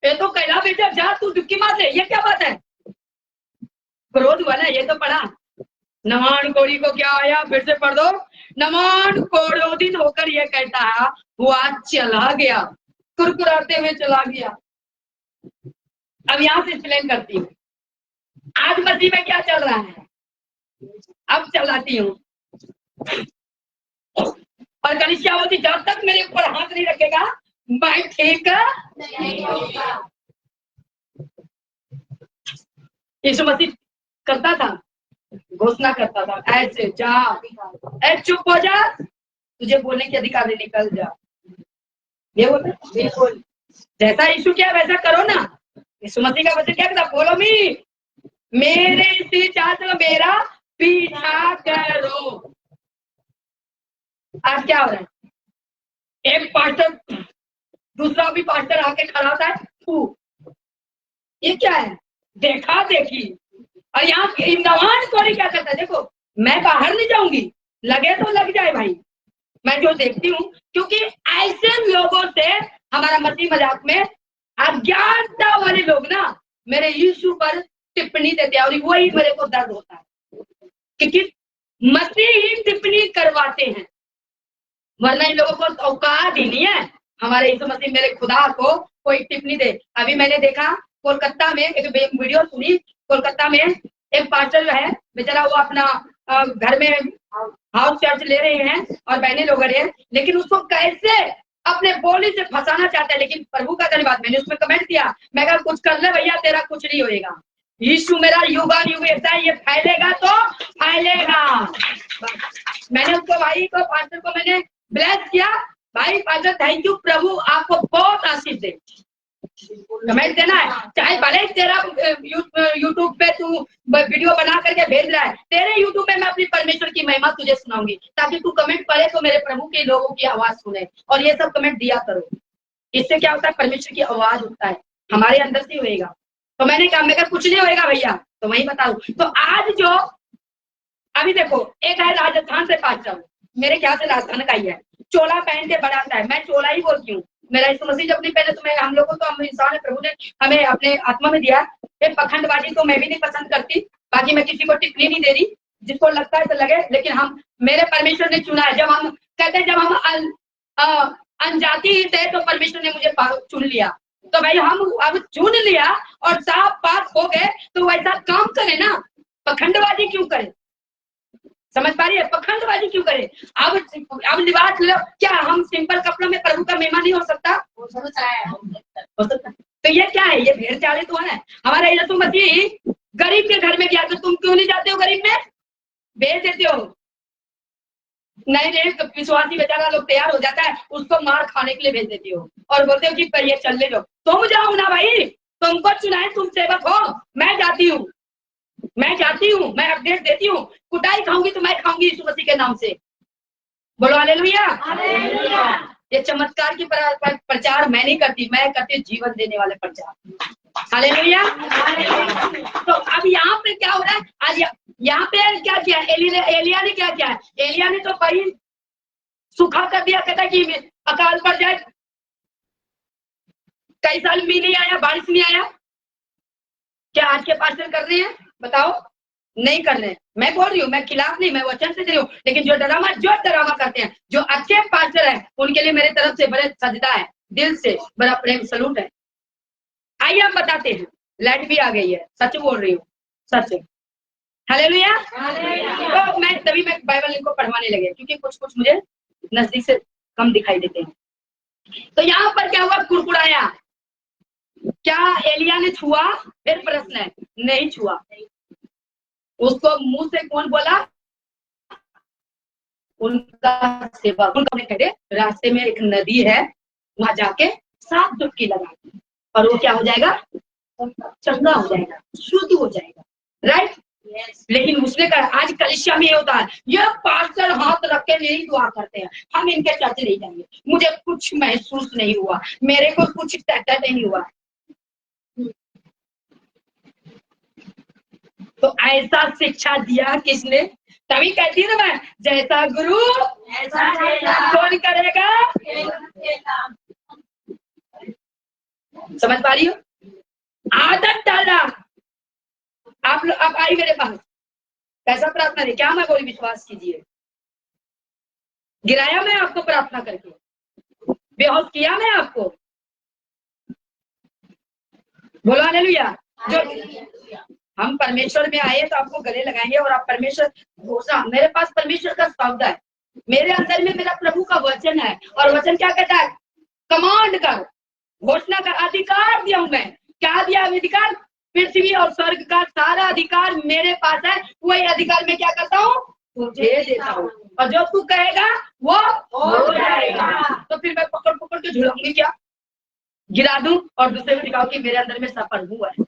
ये तो कहला बेटा जा तू डुबकी मार ले, ये क्या बात है? क्रोध हुआ ना, ये तो पढ़ा। नमान कोड़ी को क्या आया, फिर से पढ़ दो। नमान क्रोधित होकर ये कहता है, हुआ चला गया, कुरकुराते हुए चला गया। अब यहाँ से एक्सप्लेन करती हूँ आज मसीह में क्या चल रहा है। अब चलाती हूँ। और कलिसिया होती, जब तक मेरे ऊपर हाथ नहीं रखेगा मैं ठीक नहीं होगा। यीशु मसीह करता था, घोषणा करता था, ऐसे जा, ऐ चुप हो जा, तुझे बोलने के अधिकार नहीं, निकल जा। ये बोलते बिल्कुल जैसा यीशु किया वैसा करो ना। यीशु मसीह का वचन क्या कहता, बोलो मी मेरे इसी चाह चलो, मेरा पीछा करो। आज क्या हो रहा है, एक पास्टर दूसरा भी पास्टर आके खड़ा होता है, तू ये क्या है, देखा देखी। और यहाँ नवान कोरी क्या करता है, देखो मैं बाहर नहीं जाऊंगी, लगे तो लग जाए भाई। मैं जो देखती हूँ, क्योंकि ऐसे लोगों से हमारा मसीह मजाक में अज्ञानता वाले लोग ना मेरे यीशु पर टिप्पणी देते हैं, और वही मेरे को दर्द होता है, क्योंकि मसीह ही टिप्पणी करवाते हैं, वरना इन लोगों को औकात ही नहीं है हमारे यीशु मसीह मेरे खुदा को कोई टिप्पणी दे। अभी मैंने देखा कोलकाता में एक वीडियो सुनी, कोलकाता में एक पास्टर जो है बेचारा, वो अपना घर में हाउस चर्च ले रहे हैं और बहने लोग रहे हैं, लेकिन उसको कैसे अपने बोली से फंसाना चाहते हैं। लेकिन प्रभु का धन्यवाद, मैंने उसमें कमेंट किया, मैं कहा कुछ कर ले भैया, तेरा कुछ नहीं होएगा। यीशु मेरा युगान युग ऐसा है, ये फैलेगा तो फैलेगा। मैंने उसको भाई को पास्टर को मैंने ब्लेस किया, भाई पास्टर थैंक यू, प्रभु आपको बहुत आशीष दे। कमेंट देना है, चाहे भले तेरा यूट्यूब पे तू वीडियो बना करके भेज रहा है, तेरे यूट्यूब पे मैं अपनी परमेश्वर की महिमा तुझे सुनाऊंगी, ताकि तू कमेंट पढ़े तो मेरे प्रभु के लोगों की आवाज सुने, और ये सब कमेंट दिया करो। इससे क्या होता है, परमेश्वर की आवाज होता है हमारे अंदर से होएगा। तो मैंने कहा मैं कुछ नहीं होएगा भैया, तो वही बताऊं। तो आज जो अभी देखो, एक है राजस्थान से पास्टर, मेरे ख्याल से राजस्थान का ही है, चोला पहन के बनाता है, मैं चोला ही बोलती हूँ। मेरा यीशु मसीह जब नहीं पहने तो मैं, हम लोगों को, हम इंसान है, प्रभु ने हमें अपने आत्मा में दिया। ये पखंडबाजी तो मैं भी नहीं पसंद करती, बाकी मैं किसी को टिप्पणी नहीं दे रही, जिसको लगता है तो लगे, लेकिन हम, मेरे परमेश्वर ने चुना है। जब हम कहते हैं, जब हम अनजाति थे तो परमेश्वर ने मुझे चुन लिया, तो भाई हम अब चुन लिया और साफ पाक हो गए, तो वैसा काम करे ना, पखंडबाजी क्यों करे? समझ पा रही है, पखंडबाजी क्यों करे? अब लिबास लो, क्या हम सिंपल कपड़ों में प्रभु का महिमा नहीं हो सकता? हो सकता है। तो ये क्या है, ये भेड़ चाले तो है। हमारा यीशु मसीह गरीब के घर में गया, तो तुम क्यों नहीं जाते हो गरीब में? भेज देते हो। नहीं विश्वासी बेचारा लोग तैयार हो जाता है, उसको मार खाने के लिए भेज देती हो और बोलते हो कि ये चल ले जाओ। तुम जाओ ना भाई, तुमको चुनाए, तुम सेवक हो। मैं जाती हूँ, मैं अपडेट देती हूँ। कुटाई खाऊंगी तो मैं खाऊंगी यीशु मसीह के नाम से। बोलो हालेलुया। ये चमत्कार की प्रचार मैं नहीं करती, मैं करती जीवन देने वाले प्रचार। हालेलुया। तो अब यहाँ पे क्या हो रहा है, आज यहाँ पे क्या किया एलिया ने क्या किया? एलिया ने तो भाई सूखा कर दिया, कहता कि अकाल पड़ जाए। कई साल भी नहीं आया, बारिश नहीं आया। क्या आज के पास्टर कर रहे हैं? बताओ, नहीं कर रहे हैं। मैं बोल रही हूँ, मैं खिलाफ नहीं, मैं वचन से दे रही हूँ, लेकिन जो ड्रामा करते हैं, जो अच्छे पास्टर हैं, उनके लिए मेरे तरफ से बड़े सजदा है, दिल से बड़ा प्रेम सलूट है। आइए हम बताते हैं। लाइट भी आ गई है, सच बोल रही हूँ, सच। हालेलुया। तो मैं तभी मैं बाइबल इनको पढ़वाने लगे, क्योंकि कुछ कुछ मुझे नजदीक से कम दिखाई देते हैं। तो यहाँ पर क्या हुआ, कुरकुराया। क्या एलिया ने छुआ? फिर प्रश्न है, नहीं छुआ। उसको मुंह से कौन बोला? उनका सेवक। उनका कहते रास्ते में एक नदी है, वहां जाके 7 डुबकी लगा, और वो क्या हो जाएगा? चंगा हो जाएगा, शुद्ध हो जाएगा। राइट? लेकिन उसने कहा, आज कलिसिया में ये होता है, ये पास्टर हाथ रख के नहीं दुआ करते हैं, हम इनके चर्च नहीं जाएंगे, मुझे कुछ महसूस नहीं हुआ, मेरे को कुछ तय नहीं हुआ। तो ऐसा शिक्षा दिया किसने? तभी कहती है ना मैं, जैसा गुरु ऐसा कौन करेगा? समझ पा रही हो? आदत डाला। आप लोग आप आई मेरे पास, कैसा प्रार्थना है, क्या मैं बोली, विश्वास कीजिए। गिराया मैं आपको प्रार्थना करके, बेहोश किया मैं आपको, बोलो हालेलुया। जो हम परमेश्वर में आए तो आपको गले लगाएंगे और आप परमेश्वर घोषणा, मेरे पास परमेश्वर का शब्द है, मेरे अंदर में मेरा प्रभु का वचन है, और वचन क्या कहता है, कमांड कर, घोषणा का अधिकार दिया हूं मैं। क्या दिया अधिकार? पृथ्वी और स्वर्ग का सारा अधिकार मेरे पास है, वही अधिकार मैं क्या करता हूँ, तुझे देता हूँ, और जो तू कहेगा वो हो जाएगा। तो फिर मैं पकड़ पकड़ के झुलाऊंगी क्या, गिरा दूं और दूसरे को दिखाऊं कि मेरे अंदर में सफल हुआ है।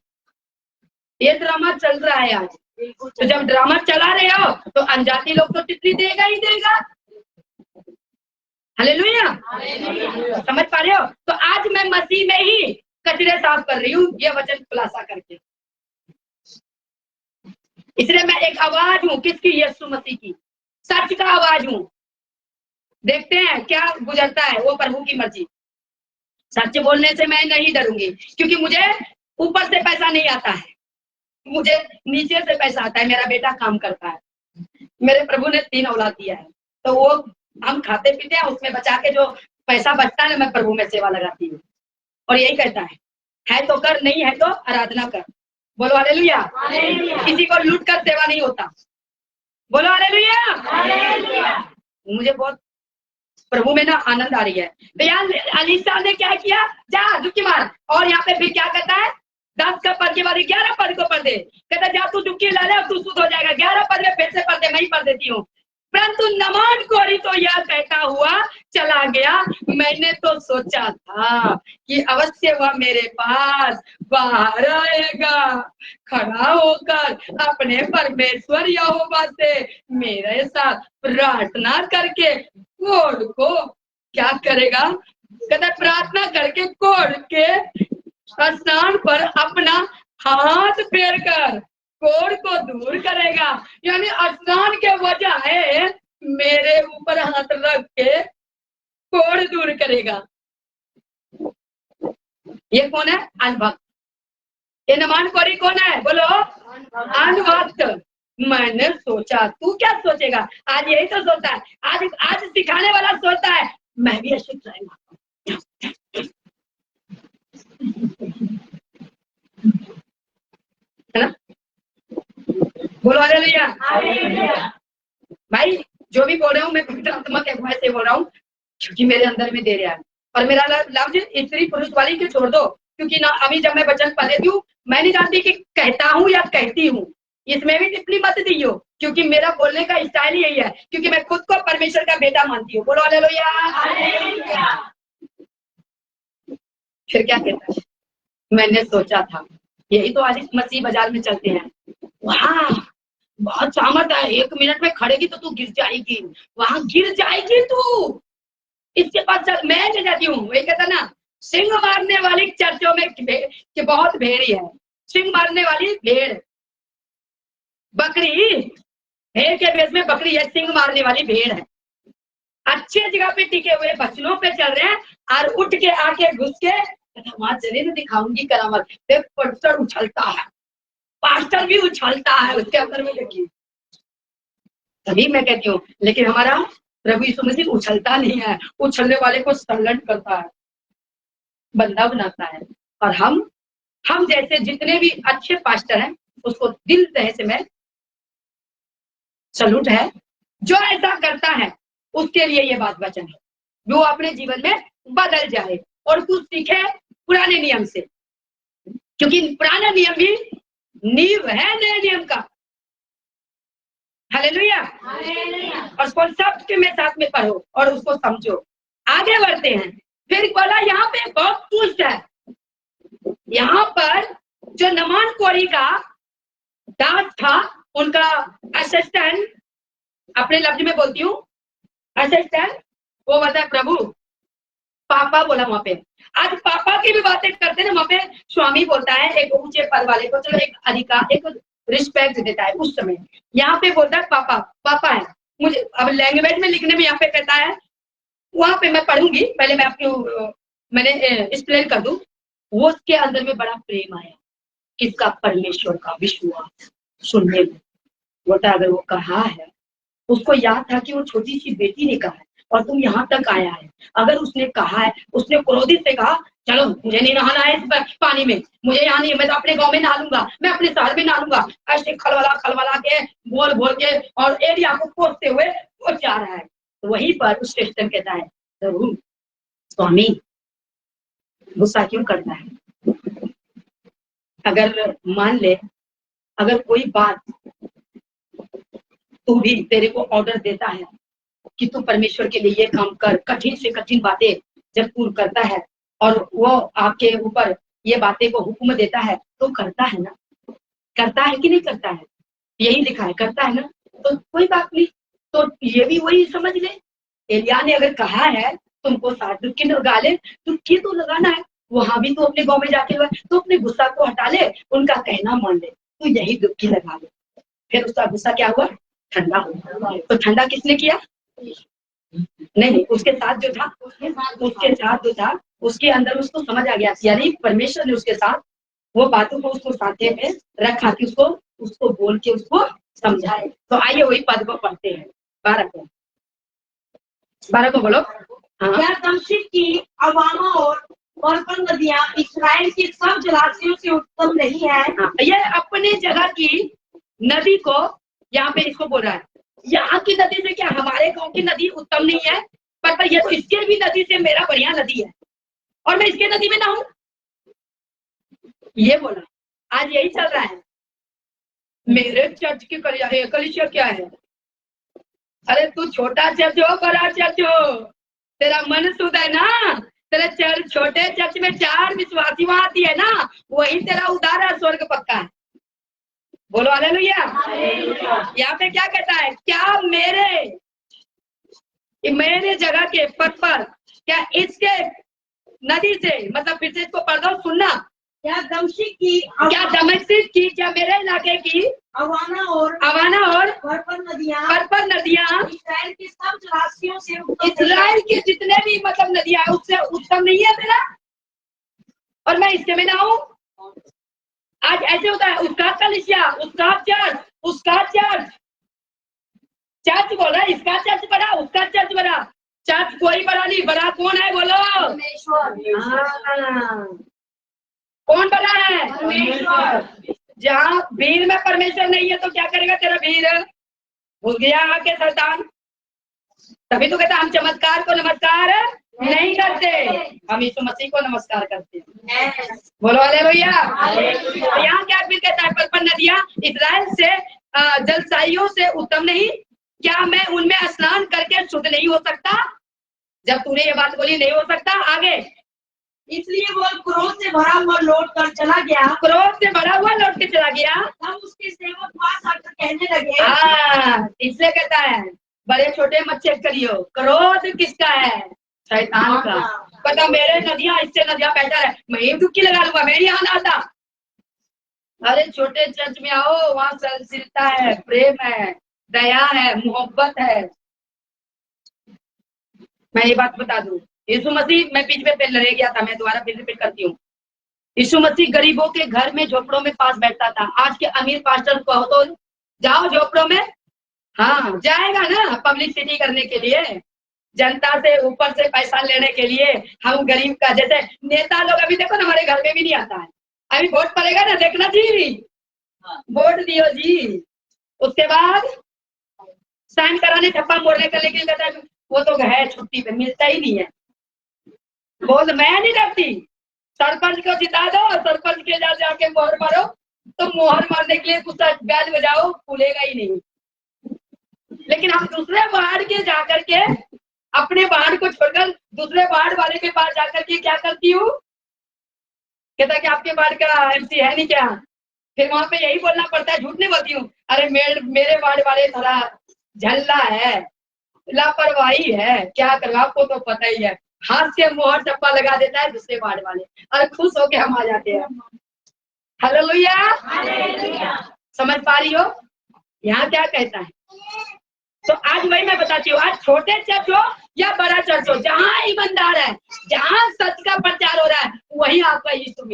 ये ड्रामा चल रहा है आज। तो जब ड्रामा चला रहे हो तो अनजाति लोग तो तितली देगा ही देगा। हालेलुया, समझ पा रहे हो? तो आज मैं मसीह में ही कचरे साफ कर रही हूँ, ये वचन खुलासा करके। इसलिए मैं एक आवाज हूँ, किसकी? यीशु मसीह की, सच का आवाज हूँ। देखते हैं क्या गुजरता है, वो प्रभु की मर्जी। सच बोलने से मैं नहीं डरूंगी, क्योंकि मुझे ऊपर से पैसा नहीं आता है, मुझे नीचे से पैसा आता है। मेरा बेटा काम करता है, मेरे प्रभु ने 3 औलाद दिया है, तो वो हम खाते पीते हैं, उसमें बचा के जो पैसा बचता है मैं प्रभु में सेवा लगाती हूँ। और यही कहता है तो कर, नहीं है तो आराधना कर। बोलो हालेलुया। किसी को लूट कर सेवा नहीं होता। बोलो हालेलुया। मुझे बहुत प्रभु में ना आनंद आ रही है। तो यार अलीसा ने क्या किया, जा डुबकी मार, और यहाँ पे फिर क्या कहता है, 10 का पद के बाद 11 पद को पढ़ दे, कहता जा तू डुबकी ला ले और तू शुद्ध हो जाएगा। 11 पद में फिर से पढ़ दे, मैं ही पढ़ देती हूँ। परंतु नमान कोरी तो यह कहता हुआ चला गया, मैंने तो सोचा था कि अवश्य वह मेरे पास बाहर आएगा, खड़ा होकर अपने परमेश्वर यहोवा से मेरे साथ प्रार्थना करके कोढ़ को क्या करेगा, कहता प्रार्थना करके कोढ़ के स्नान पर अपना हाथ फेर कर कोढ़ को दूर करेगा। यानी स्नान के वजह है मेरे ऊपर हाथ रख के कोढ़ दूर करेगा। ये कौन है? अनभक्त। ये नमान कोरी कौन है? बोलो अनभक्त। मैंने सोचा, तू क्या सोचेगा? आज यही तो सोचता है, आज सिखाने वाला सोचता है मैं भी अशुद्ध रहेगा। है ना? बोलो हालेलुया। भाई जो भी बोल रहा हूँ मैं पवित्र आत्मा के अगुवाई से बोल रहा हूँ, क्योंकि मेरे अंदर में दे रहा है। और मेरा लफ्ज स्त्री पुरुष वाली के छोड़ दो, क्योंकि ना अभी जब मैं वचन पढ़ लेती हूँ, मैं नहीं जानती कि कहता हूँ या कहती हूँ, इसमें भी टिप्पणी मत दियो, क्योंकि मेरा बोलने का स्टाइल यही है, क्योंकि मैं खुद को परमेश्वर का बेटा मानती हूँ। बोलो हालेलुया। फिर क्या कहता है, मैंने सोचा था। यही तो आज मसीह बाजार में चलते हैं, वहाँ बहुत सामर्थ है, 1 मिनट में खड़ेगी तो तू गिर जाएगी, वहां गिर जाएगी तू, इसके पास चल, मैं ले जाती हूँ। वही कहता ना, सिंह मारने वाली चर्चों में कि बहुत भेड़ी है, सिंह मारने वाली भेड़, बकरी भेड़ के भेष में बकरी है, सिंह मारने वाली भेड़ है। अच्छे जगह पे टिके हुए बचनों पे चल रहे हैं, और उठ के आके घुस के वहां चले तो दिखाऊंगी करामत। देख पास्टर उछलता है, पास्टर भी उछलता है उसके अंदर में, देखिए। तभी मैं कहती हूँ, लेकिन हमारा प्रभु यीशु मसीह उछलता नहीं है, उछलने वाले को संलग्न करता है, बंदा बनाता है। और हम जैसे जितने भी अच्छे पास्टर हैं, उसको दिल तहे से मैं सलूट है। जो ऐसा करता है उसके लिए ये बात वचन है, जो अपने जीवन में बदल जाए और कुछ सीखे पुराने नियम से, क्योंकि पुराना नियम भी नींव है नए नियम का। हालेलुया। और कॉन्सेप्ट के में साथ में पढ़ो और उसको समझो। आगे बढ़ते हैं। फिर बोला यहाँ पे बहुत ट्विस्ट है, यहाँ पर जो नमान कोरी का दास था, उनका असिस्टेंट, अपने लफ्ज में बोलती हूँ असिस्टेंट, वो बोलता है प्रभु, पापा बोला वहां पे। आज पापा की भी बातें करते हैं ना, वहां पे स्वामी बोलता है एक ऊंचे पद वाले को, चलो एक अधिकार, एक रिस्पेक्ट देता है उस समय। यहाँ पे बोलता है पापा, पापा है। मुझे अब लैंग्वेज में लिखने में यहाँ पे कहता है, वहां पे मैं पढ़ूंगी, पहले मैं आपको मैंने एक्सप्लेन कर दूं। वो उसके अंदर में बड़ा प्रेम आया, किसका? परमेश्वर का विश्वास सुनने में। बोलता अगर वो कहा है, उसको याद था कि वो छोटी सी बेटी ने कहा है और तुम यहाँ तक आया है। अगर उसने कहा है, उसने क्रोधित से कहा चलो मुझे नहीं नहाना है इस पानी में, मुझे यहाँ नहीं, मैं तो अपने गांव में नहा लूंगा, मैं अपने शहर में नहा लूंगा, ऐसे खलबला के बोल के और एरिया को कोसते हुए वो जा रहा है। तो वहीं पर उस स्टेशन कहता है जरूर स्वामी गुस्सा क्यों करता है? अगर मान ले, अगर कोई बात तू भी तेरे को ऑर्डर देता है कि तू परमेश्वर के लिए ये काम कर, कठिन से कठिन बातें जब तू करता है और वो आपके ऊपर ये बातें को हुक्म देता है तो करता है ना? करता है कि नहीं करता है? यही लिखा है करता है ना, तो कोई बात नहीं। तो ये भी वही समझ ले, एलिया ने अगर कहा है तुमको 60 डुबकी लगा ले, डुबकी तो लगाना है, वहां भी तो अपने गांव में जाके तो अपने गुस्सा को हटा ले, उनका कहना मान ले, तो यही डुबकी लगा ले। फिर उसका गुस्सा क्या हुआ? ठंडा हुआ। तो ठंडा किसने किया? नहीं, उसके साथ जो था, उसके अंदर उसको समझ आ गया, यानी परमेश्वर ने उसके साथ वो बातों को उसको साथे में रखा कि उसको बोल के उसको समझाए। तो आइए वही पद को पढ़ते हैं, 12 को बोलो। हाँ। क्या दमश्क की अवामा और पर्पल नदियां इस्राएल के सब जलाशयों से उत्तम नहीं है? हाँ, ये अपने जगह की नदी को यहाँ पे इसको बोल रहा है, यहाँ की नदी से क्या हमारे गांव की नदी उत्तम नहीं है? पर ये तो इसके भी नदी से मेरा बढ़िया नदी है और मैं इसके नदी में ना हूं, ये बोला। आज यही चल रहा है। मेरे चर्च की कलीसिया क्या है? अरे तू छोटा चर्च हो बड़ा चर्च हो, तेरा मन शुद्ध है ना, तेरे चर्च छोटे चर्च में 4 विश्वासी वहां आती है ना, वही तेरा उद्धार है, स्वर्ग पक्का है। बोलो हालेलुया। यहाँ पे क्या कहता है? क्या मेरे जगह के पद पर क्या इसके नदी से, मतलब फिर से इसको पढ़ दो सुनना, क्या दमश्क की क्या मेरे इलाके की अवाना और पर्पल नदियां इस्राएल के सब जलाशयों से इस्राएल के जितने भी मतलब नदियां उससे उत्तम नहीं है मेरा, और मैं इसके में ना हूं। आज ऐसे होता है, उसका कलीसिया, उसका चर्च बोल रहा है, इसका चर्च बड़ा, उसका चर्च बड़ा। चर्च कोई बड़ा नहीं, बड़ा कौन है बोलो? परमेश्वर। कौन बड़ा है? परमेश्वर। जहाँ भीड़ में परमेश्वर नहीं है तो क्या करेगा तेरा भीड़? भूल गया आके शैतान। तभी तो कहता हम चमत्कार को नमस्कार नहीं करते, हम यीशु मसीह को नमस्कार करते हैं। बोलो हालेलुया। तो यहाँ क्या फिर कहता है? पर्पल नदियां इस्राएल से जलसाइयों से उत्तम नहीं, क्या मैं उनमें स्नान करके शुद्ध नहीं हो सकता? जब तूने ये बात बोली नहीं हो सकता, आगे इसलिए वो क्रोध से भरा हुआ लौट कर चला गया। लौट के चला गया। तब उसके सेवक पास आकर कहने लगे, इसलिए कहता है बड़े छोटे मत चेक करियो, क्रोध किसका है? शैतान का। पता मेरे नदियां इससे नदियां बेहतर है, मैं ही डुबकी लगा लूंगा, मेरी यहाँ आता। अरे छोटे चर्च में आओ, वहाँ सहनशीलता है, प्रेम है, दया है, मोहब्बत है। मैं ये बात बता दूं, यीशु मसीह, मैं बीच में रह गया था, मैं दोबारा फिर रिपीट करती हूँ। यीशु मसीह गरीबों के घर में झोपड़ों में पास बैठता था। आज के अमीर पास्टर को तो जाओ झोपड़ों में, हाँ जाएगा ना पब्लिसिटी करने के लिए, जनता से ऊपर से पैसा लेने के लिए। हम गरीब का, जैसे नेता लोग अभी देखो ना, हमारे घर में भी नहीं आता है। अभी वोट पड़ेगा ना, देखना जी, वोट दियो जी, उसके बाद साइन कराने ठप्पा मोड़ने का, लेकिन कहता है वो तो है छुट्टी पे, मिलता ही नहीं है। बोल मैं नहीं डरती, सरपंच को जिता दो, सरपंच के जाके मोहर मारो, तो मोहर मारने के लिए कुछ बैल बजाओ, खुलेगा ही नहीं। लेकिन हम दूसरे वार्ड के जाकर के, अपने वार्ड को छोड़कर दूसरे वार्ड वाले के पास जाकर के क्या करती हूँ? कहता कि आपके वार्ड का एमसी है नहीं क्या? फिर वहां पे यही बोलना पड़ता है, झूठ नहीं बोलती हूँ, अरे मेरे वार्ड वाले थोड़ा झल्ला है, लापरवाही है, क्या करो, आपको तो पता ही है। हाथ से मोहर चप्पा लगा देता है दूसरे वार्ड वाले, और खुश होके हम आ जाते हैं। हालेलुया। समझ पा रही हो यहाँ क्या कहता है? तो आज वही मैं बताती हूँ, आज छोटे चर्च हो या बड़ा चर्च हो, जहाँ ईमानदार है, जहाँ सच का प्रचार हो रहा है, वही आपका यीशु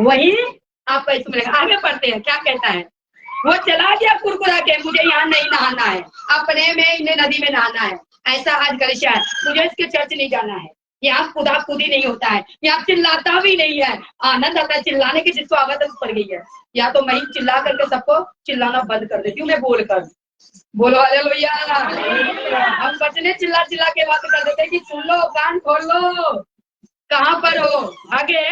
वही आपका यीशु मिलेगा। आगे बढ़ते हैं, क्या कहता है, वो चला गया कुरकुरा के, मुझे यहाँ नहीं नहाना है, अपने में इन्हें नदी में नहाना है। ऐसा आज कलिसिया है, मुझे इसके चर्च नहीं जाना है, यहाँ खुदा खुदी नहीं होता है, यहाँ चिल्लाता भी नहीं है। आनंद आता है चिल्लाने की, जिसको आवाज पड़ गई है, या तो मैं चिल्ला करके सबको चिल्लाना बंद कर देती हूँ, मैं बोलकर। बोलो हालेलुया। हम बचने चिल्ला चिल्ला के बात कर देते कि सुन लो, कान खोल लो, कहाँ पर हो। आगे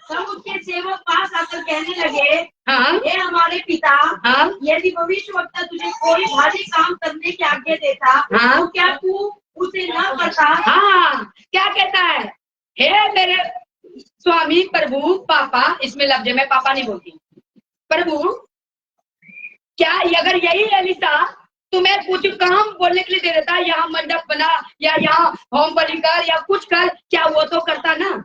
सब उसके सेवक पास आकर कहने लगे, हाँ हे हमारे पिता, हाँ यदि भविष्यवक्ता तुझे कोई भारी काम करने की आज्ञा देता, हाँ तो क्या तू उसे न करता? हाँ, क्या कहता है, हे मेरे स्वामी प्रभु पापा, इसमें लफ्ज है, मैं पापा नहीं बोलती, प्रभु, क्या अगर यही एलिसा तुम्हें कुछ काम बोलने के लिए दे देता, यहाँ मंडप बना या यहाँ होम बलि कर या कुछ कर, क्या वो तो करता ना।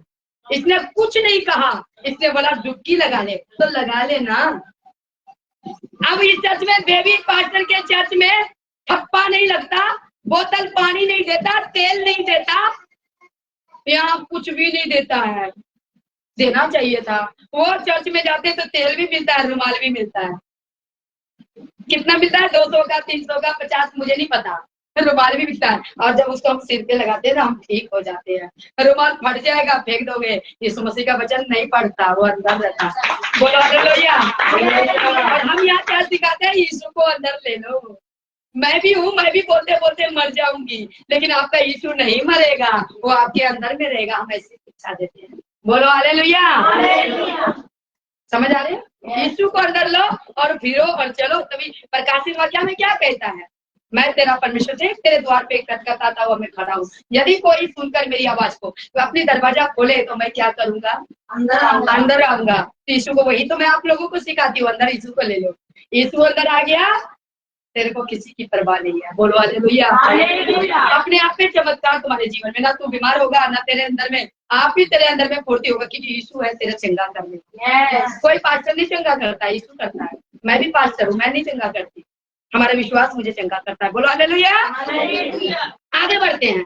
इसने कुछ नहीं कहा, इसने बोला डुबकी लगा ले, तो लगा ले ना। अब इस चर्च में, बेबी पास्टर के चर्च में ठप्पा नहीं लगता, बोतल पानी नहीं देता, तेल नहीं देता, यहाँ कुछ भी नहीं देता है। देना चाहिए था। वो चर्च में जाते तो तेल भी मिलता है, रुमाल भी मिलता है। कितना मिलता है, 200 का, 300 का, 50, मुझे नहीं पता। रुमाल भी मिलता है, और जब उसको हम सिर पे लगाते हैं ना, हम ठीक हो जाते हैं। रुमाल फट जाएगा, फेंक दोगे, यीशु मसीह का वचन नहीं पढ़ता, वो अंदर रहता है। बोलो हालेलुया। और हम यहाँ क्या सिखाते हैं, यीशु को अंदर ले लो। मैं भी हूँ, मैं भी बोलते बोलते मर जाऊंगी, लेकिन आपका यीशु नहीं मरेगा, वो आपके अंदर में रहेगा। हम ऐसी शिक्षा देते हैं। बोलो हालेलुया। समझ आ रहे हैं? यीशु को अंदर लो और फिरो और चलो। तभी प्रकाशित वाक्य में क्या कहता है, मैं तेरा परमेश्वर से तेरे द्वार पे खटखटाता हुआ मैं खड़ा हूँ, यदि कोई सुनकर मेरी आवाज को तो अपनी दरवाजा खोले तो मैं क्या करूंगा, अंदर आऊंगा। यीशु को, वही तो मैं आप लोगों को सिखाती हूँ, अंदर यीशु को ले लो। यीशु अंदर आ गया, तेरे को किसी की परवाह नहीं है। बोलो हालेलुया। अपने आप में चमत्कार तुम्हारे जीवन में, ना तू बीमार होगा, ना तेरे अंदर में, आप ही तेरे अंदर में फुर्ती होगा, क्योंकि यीशु है तेरा चंगा करने। कोई पास्टर नहीं चंगा करता, यीशु करता है। मैं भी पास्टर हूँ, मैं नहीं चंगा करती, हमारा विश्वास मुझे चंगा करता है। बोलो हालेलुया। आगे बढ़ते हैं।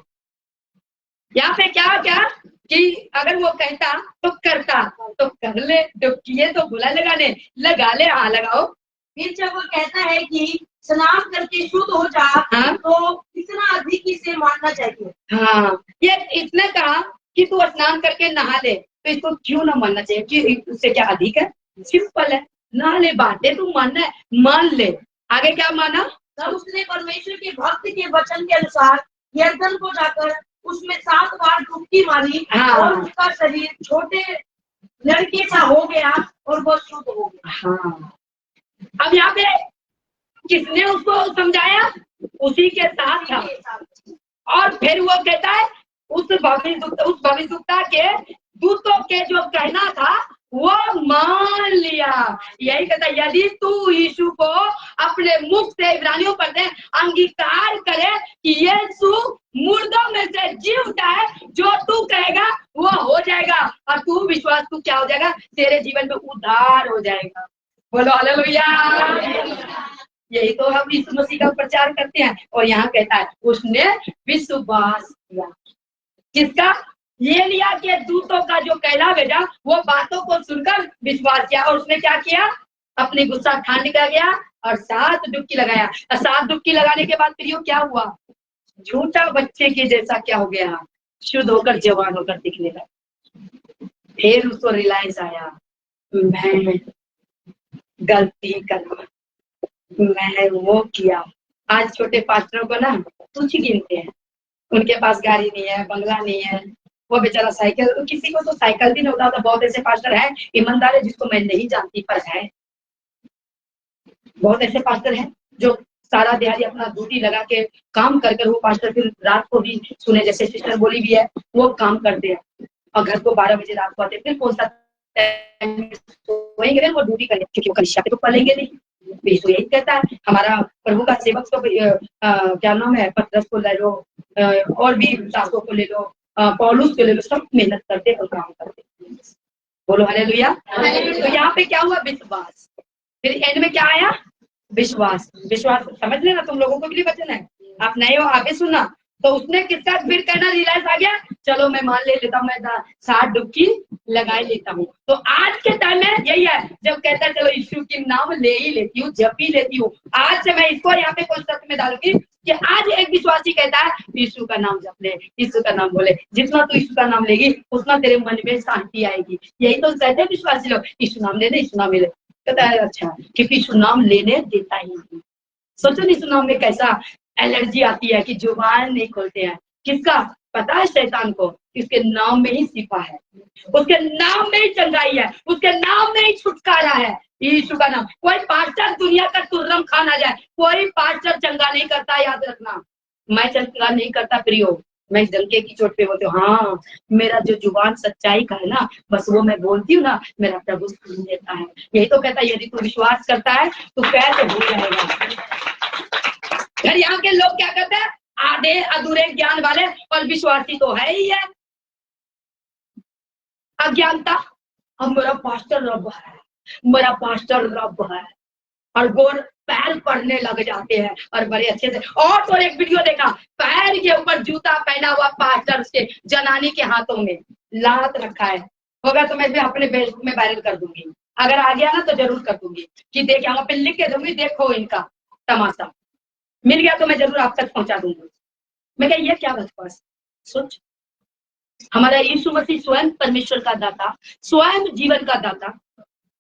यहाँ पे क्या क्या कि अगर वो कहता तो करता, तो कर ले, तो किए तो बुला लगाने, लगा ले, हाँ लगाओ। फिर जब वो कहता है कि स्नान करके शुद्ध हो जा, हाँ? तो इतना अधिक इसे मानना चाहिए। हाँ, ये इसने कहा कि तू स्नान करके नहा ले, तो इसको क्यों ना मानना चाहिए, कि उससे क्या अधिक है? सिंपल है, नहा ले, बातें तू मानना है, मान ले। आगे क्या माना, तब उसने परमेश्वर के भक्त के वचन के अनुसार यर्दन को जाकर उसमें 7 बार डुबकी मारी, हाँ। और उसका शरीर छोटे लड़के सा हो गया और वो शुद्ध हो गया। हाँ, अब यहाँ पे किसने उसको समझाया, उसी के साथ था। और फिर वो कहता है उस भविष्यवक्ता के दूतों के जो कहना था वो मान लिया। यही कहता है, यदि तू यीशु को अपने मुख से, इब्रानियों पर दे, अंगीकार करे कि यीशु मुर्दों में से जी उठा है, जो तू कहेगा वो हो जाएगा, और तू विश्वास, तू क्या हो जाएगा, तेरे जीवन में उद्धार हो जाएगा। बोलो हालेलुया। यही तो हम यीशु मसीह का प्रचार करते हैं। और यहाँ कहता है उसने विश्वास किया, किसका, ये लिया कि दूतों का जो कहला भेजा, वो बातों को सुनकर विश्वास किया। और उसने क्या किया, अपनी गुस्सा ठान कर गया और 7 डुबकी लगाया। और 7 डुबकी लगाने के बाद फिर क्या हुआ, झूठा बच्चे के जैसा क्या हो गया, शुद्ध होकर जवान होकर दिखने लगा। फिर उसको रियलाइज आया, मैं गलती कर, मैं वो किया। आज छोटे पास्टरों को ना तुच्छ गिनते हैं, उनके पास गाड़ी नहीं है, बंगला नहीं है, वो बेचारा साइकिल, किसी को तो साइकिल भी नहीं होता। तो बहुत ऐसे पास्टर हैं ईमानदार है, जिसको मैं नहीं जानती, पर है बहुत ऐसे पास्टर हैं जो सारा दिहाड़ी अपना ड्यूटी लगा के काम कर वो पास्टर फिर रात को भी सुने, जैसे सिस्टर बोली भी है, वो काम करते हैं और घर को 12 बजे रात को आते, फिर कौन सा सोएंगे, वो ड्यूटी करें, क्योंकि वो कलिसिया पे तो पढ़ेंगे नहीं। यीशु यही कहता है, हमारा प्रभु का सेवक तो क्या नाम है, पतरस को ले लो, और भी दासों को ले लो, पौलुस को ले लो, सब मेहनत करते और काम करते। बोलो हालेलुया। तो यहाँ पे क्या हुआ, विश्वास। फिर एंड में क्या आया, विश्वास। विश्वास समझ लेना, तुम लोगों को भी वचन है, आप नए हो आगे सुनना। तो उसने किसका फिर कहना रियलाइज आ गया, चलो मैं मान लेता हूँ, मैं 60 डुबकी लगा ही लेता हूँ। तो आज के टाइम में यही है, जब कहता है चलो यीशु की नाम ले ही लेती हूँ, जप ही लेती हूँ। आज से मैं इसको यहाँ पे कॉन्सेप्ट में डालूंगी कि आज एक विश्वासी कहता है यीशु का नाम जप ले, यीशु का नाम बोले। जितना तू यीशु का नाम लेगी उतना तेरे मन में शांति आएगी। यही तो कहते हैं विश्वासी लोग, यीशु नाम लेने, यीशु नाम ले। कहता है अच्छा, क्योंकि यीशु नाम लेने देता ही नहीं। सोचो यीशु नाम में कैसा एलर्जी आती है कि जुबान नहीं खोलते हैं। किसका पता है? शैतान को। उसके नाम में ही शिफा है, उसके नाम में ही चंगाई है, उसके नाम में ही छुटकारा है। यीशु का नाम। कोई पास्टर दुनिया का तुर्रम खा ना जाए, कोई पास्टर चंगा नहीं करता, याद रखना। मैं चंगा नहीं करता प्रियो, मैं डंके की चोट पे बोलती हूँ। हाँ, मेरा जो जुबान सच्चाई का है ना, बस वो मैं बोलती हूँ ना, मेरा प्रभु सुन देता है। यही तो कहता है, यदि तू विश्वास करता है तो कैसे भूल जाएगा। फिर यहाँ के लोग क्या करते हैं, आधे अधूरे ज्ञान वाले, और विश्वासी तो है ही है। अज्ञानता, अब मेरा पास्टर रब है, मेरा पास्टर रब है, और गोर पैर पड़ने लग जाते हैं और बड़े अच्छे से। और तो एक वीडियो देखा, पैर के ऊपर जूता पहना हुआ पास्टर, उसके जनानी के हाथों में लात रखा है। होगा तो मैं भी अपने फेसबुक में वायरल कर दूंगी, अगर आ गया ना तो जरूर कर दूंगी कि देख, यहाँ पे लिख के दूंगी, देखो इनका तमाशा। मिल गया तो मैं जरूर आप तक पहुंचा दूंगी। मैं क्या, ये क्या बकवास। सोच, हमारा यीशु मसीह स्वयं परमेश्वर का दाता, स्वयं जीवन का दाता,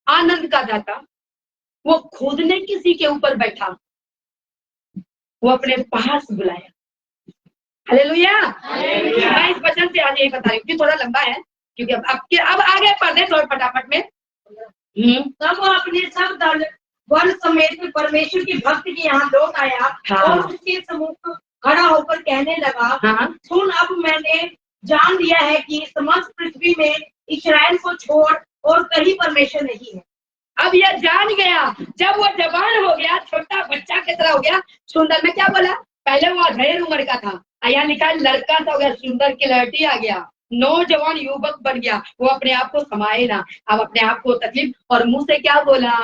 आनंद का दाता, वो खुद ने किसी के ऊपर बैठा, वो अपने पास बुलाया। हालेलुया। मैं इस वचन से आज यही बता रही हूँ कि थोड़ा लंबा है, क्योंकि अब आगे पढ़ते थोड़ा फटाफट में। तब वो अपने सब दल वन समेत परमेश्वर की भक्त के यहाँ लौट आया। हाँ। और उसके सम्मुख खड़ा होकर कहने लगा, हाँ। सुन, अब मैंने जान लिया है कि समस्त पृथ्वी में इस्राएल को छोड़ और कहीं परमेश्वर नहीं है। अब यह जान गया, जब वो जवान हो गया, छोटा बच्चा की तरह हो गया। सुंदर में क्या बोला, पहले वो अधेड़ उम्र का था, यहाँ लिखा है लड़का सा हो गया, सुंदर क्लैरिटी आ गया, नौजवान युवक बन गया। वो अपने आप को समाये ना, अब अपने आप को तकलीफ, और मुंह से क्या बोला,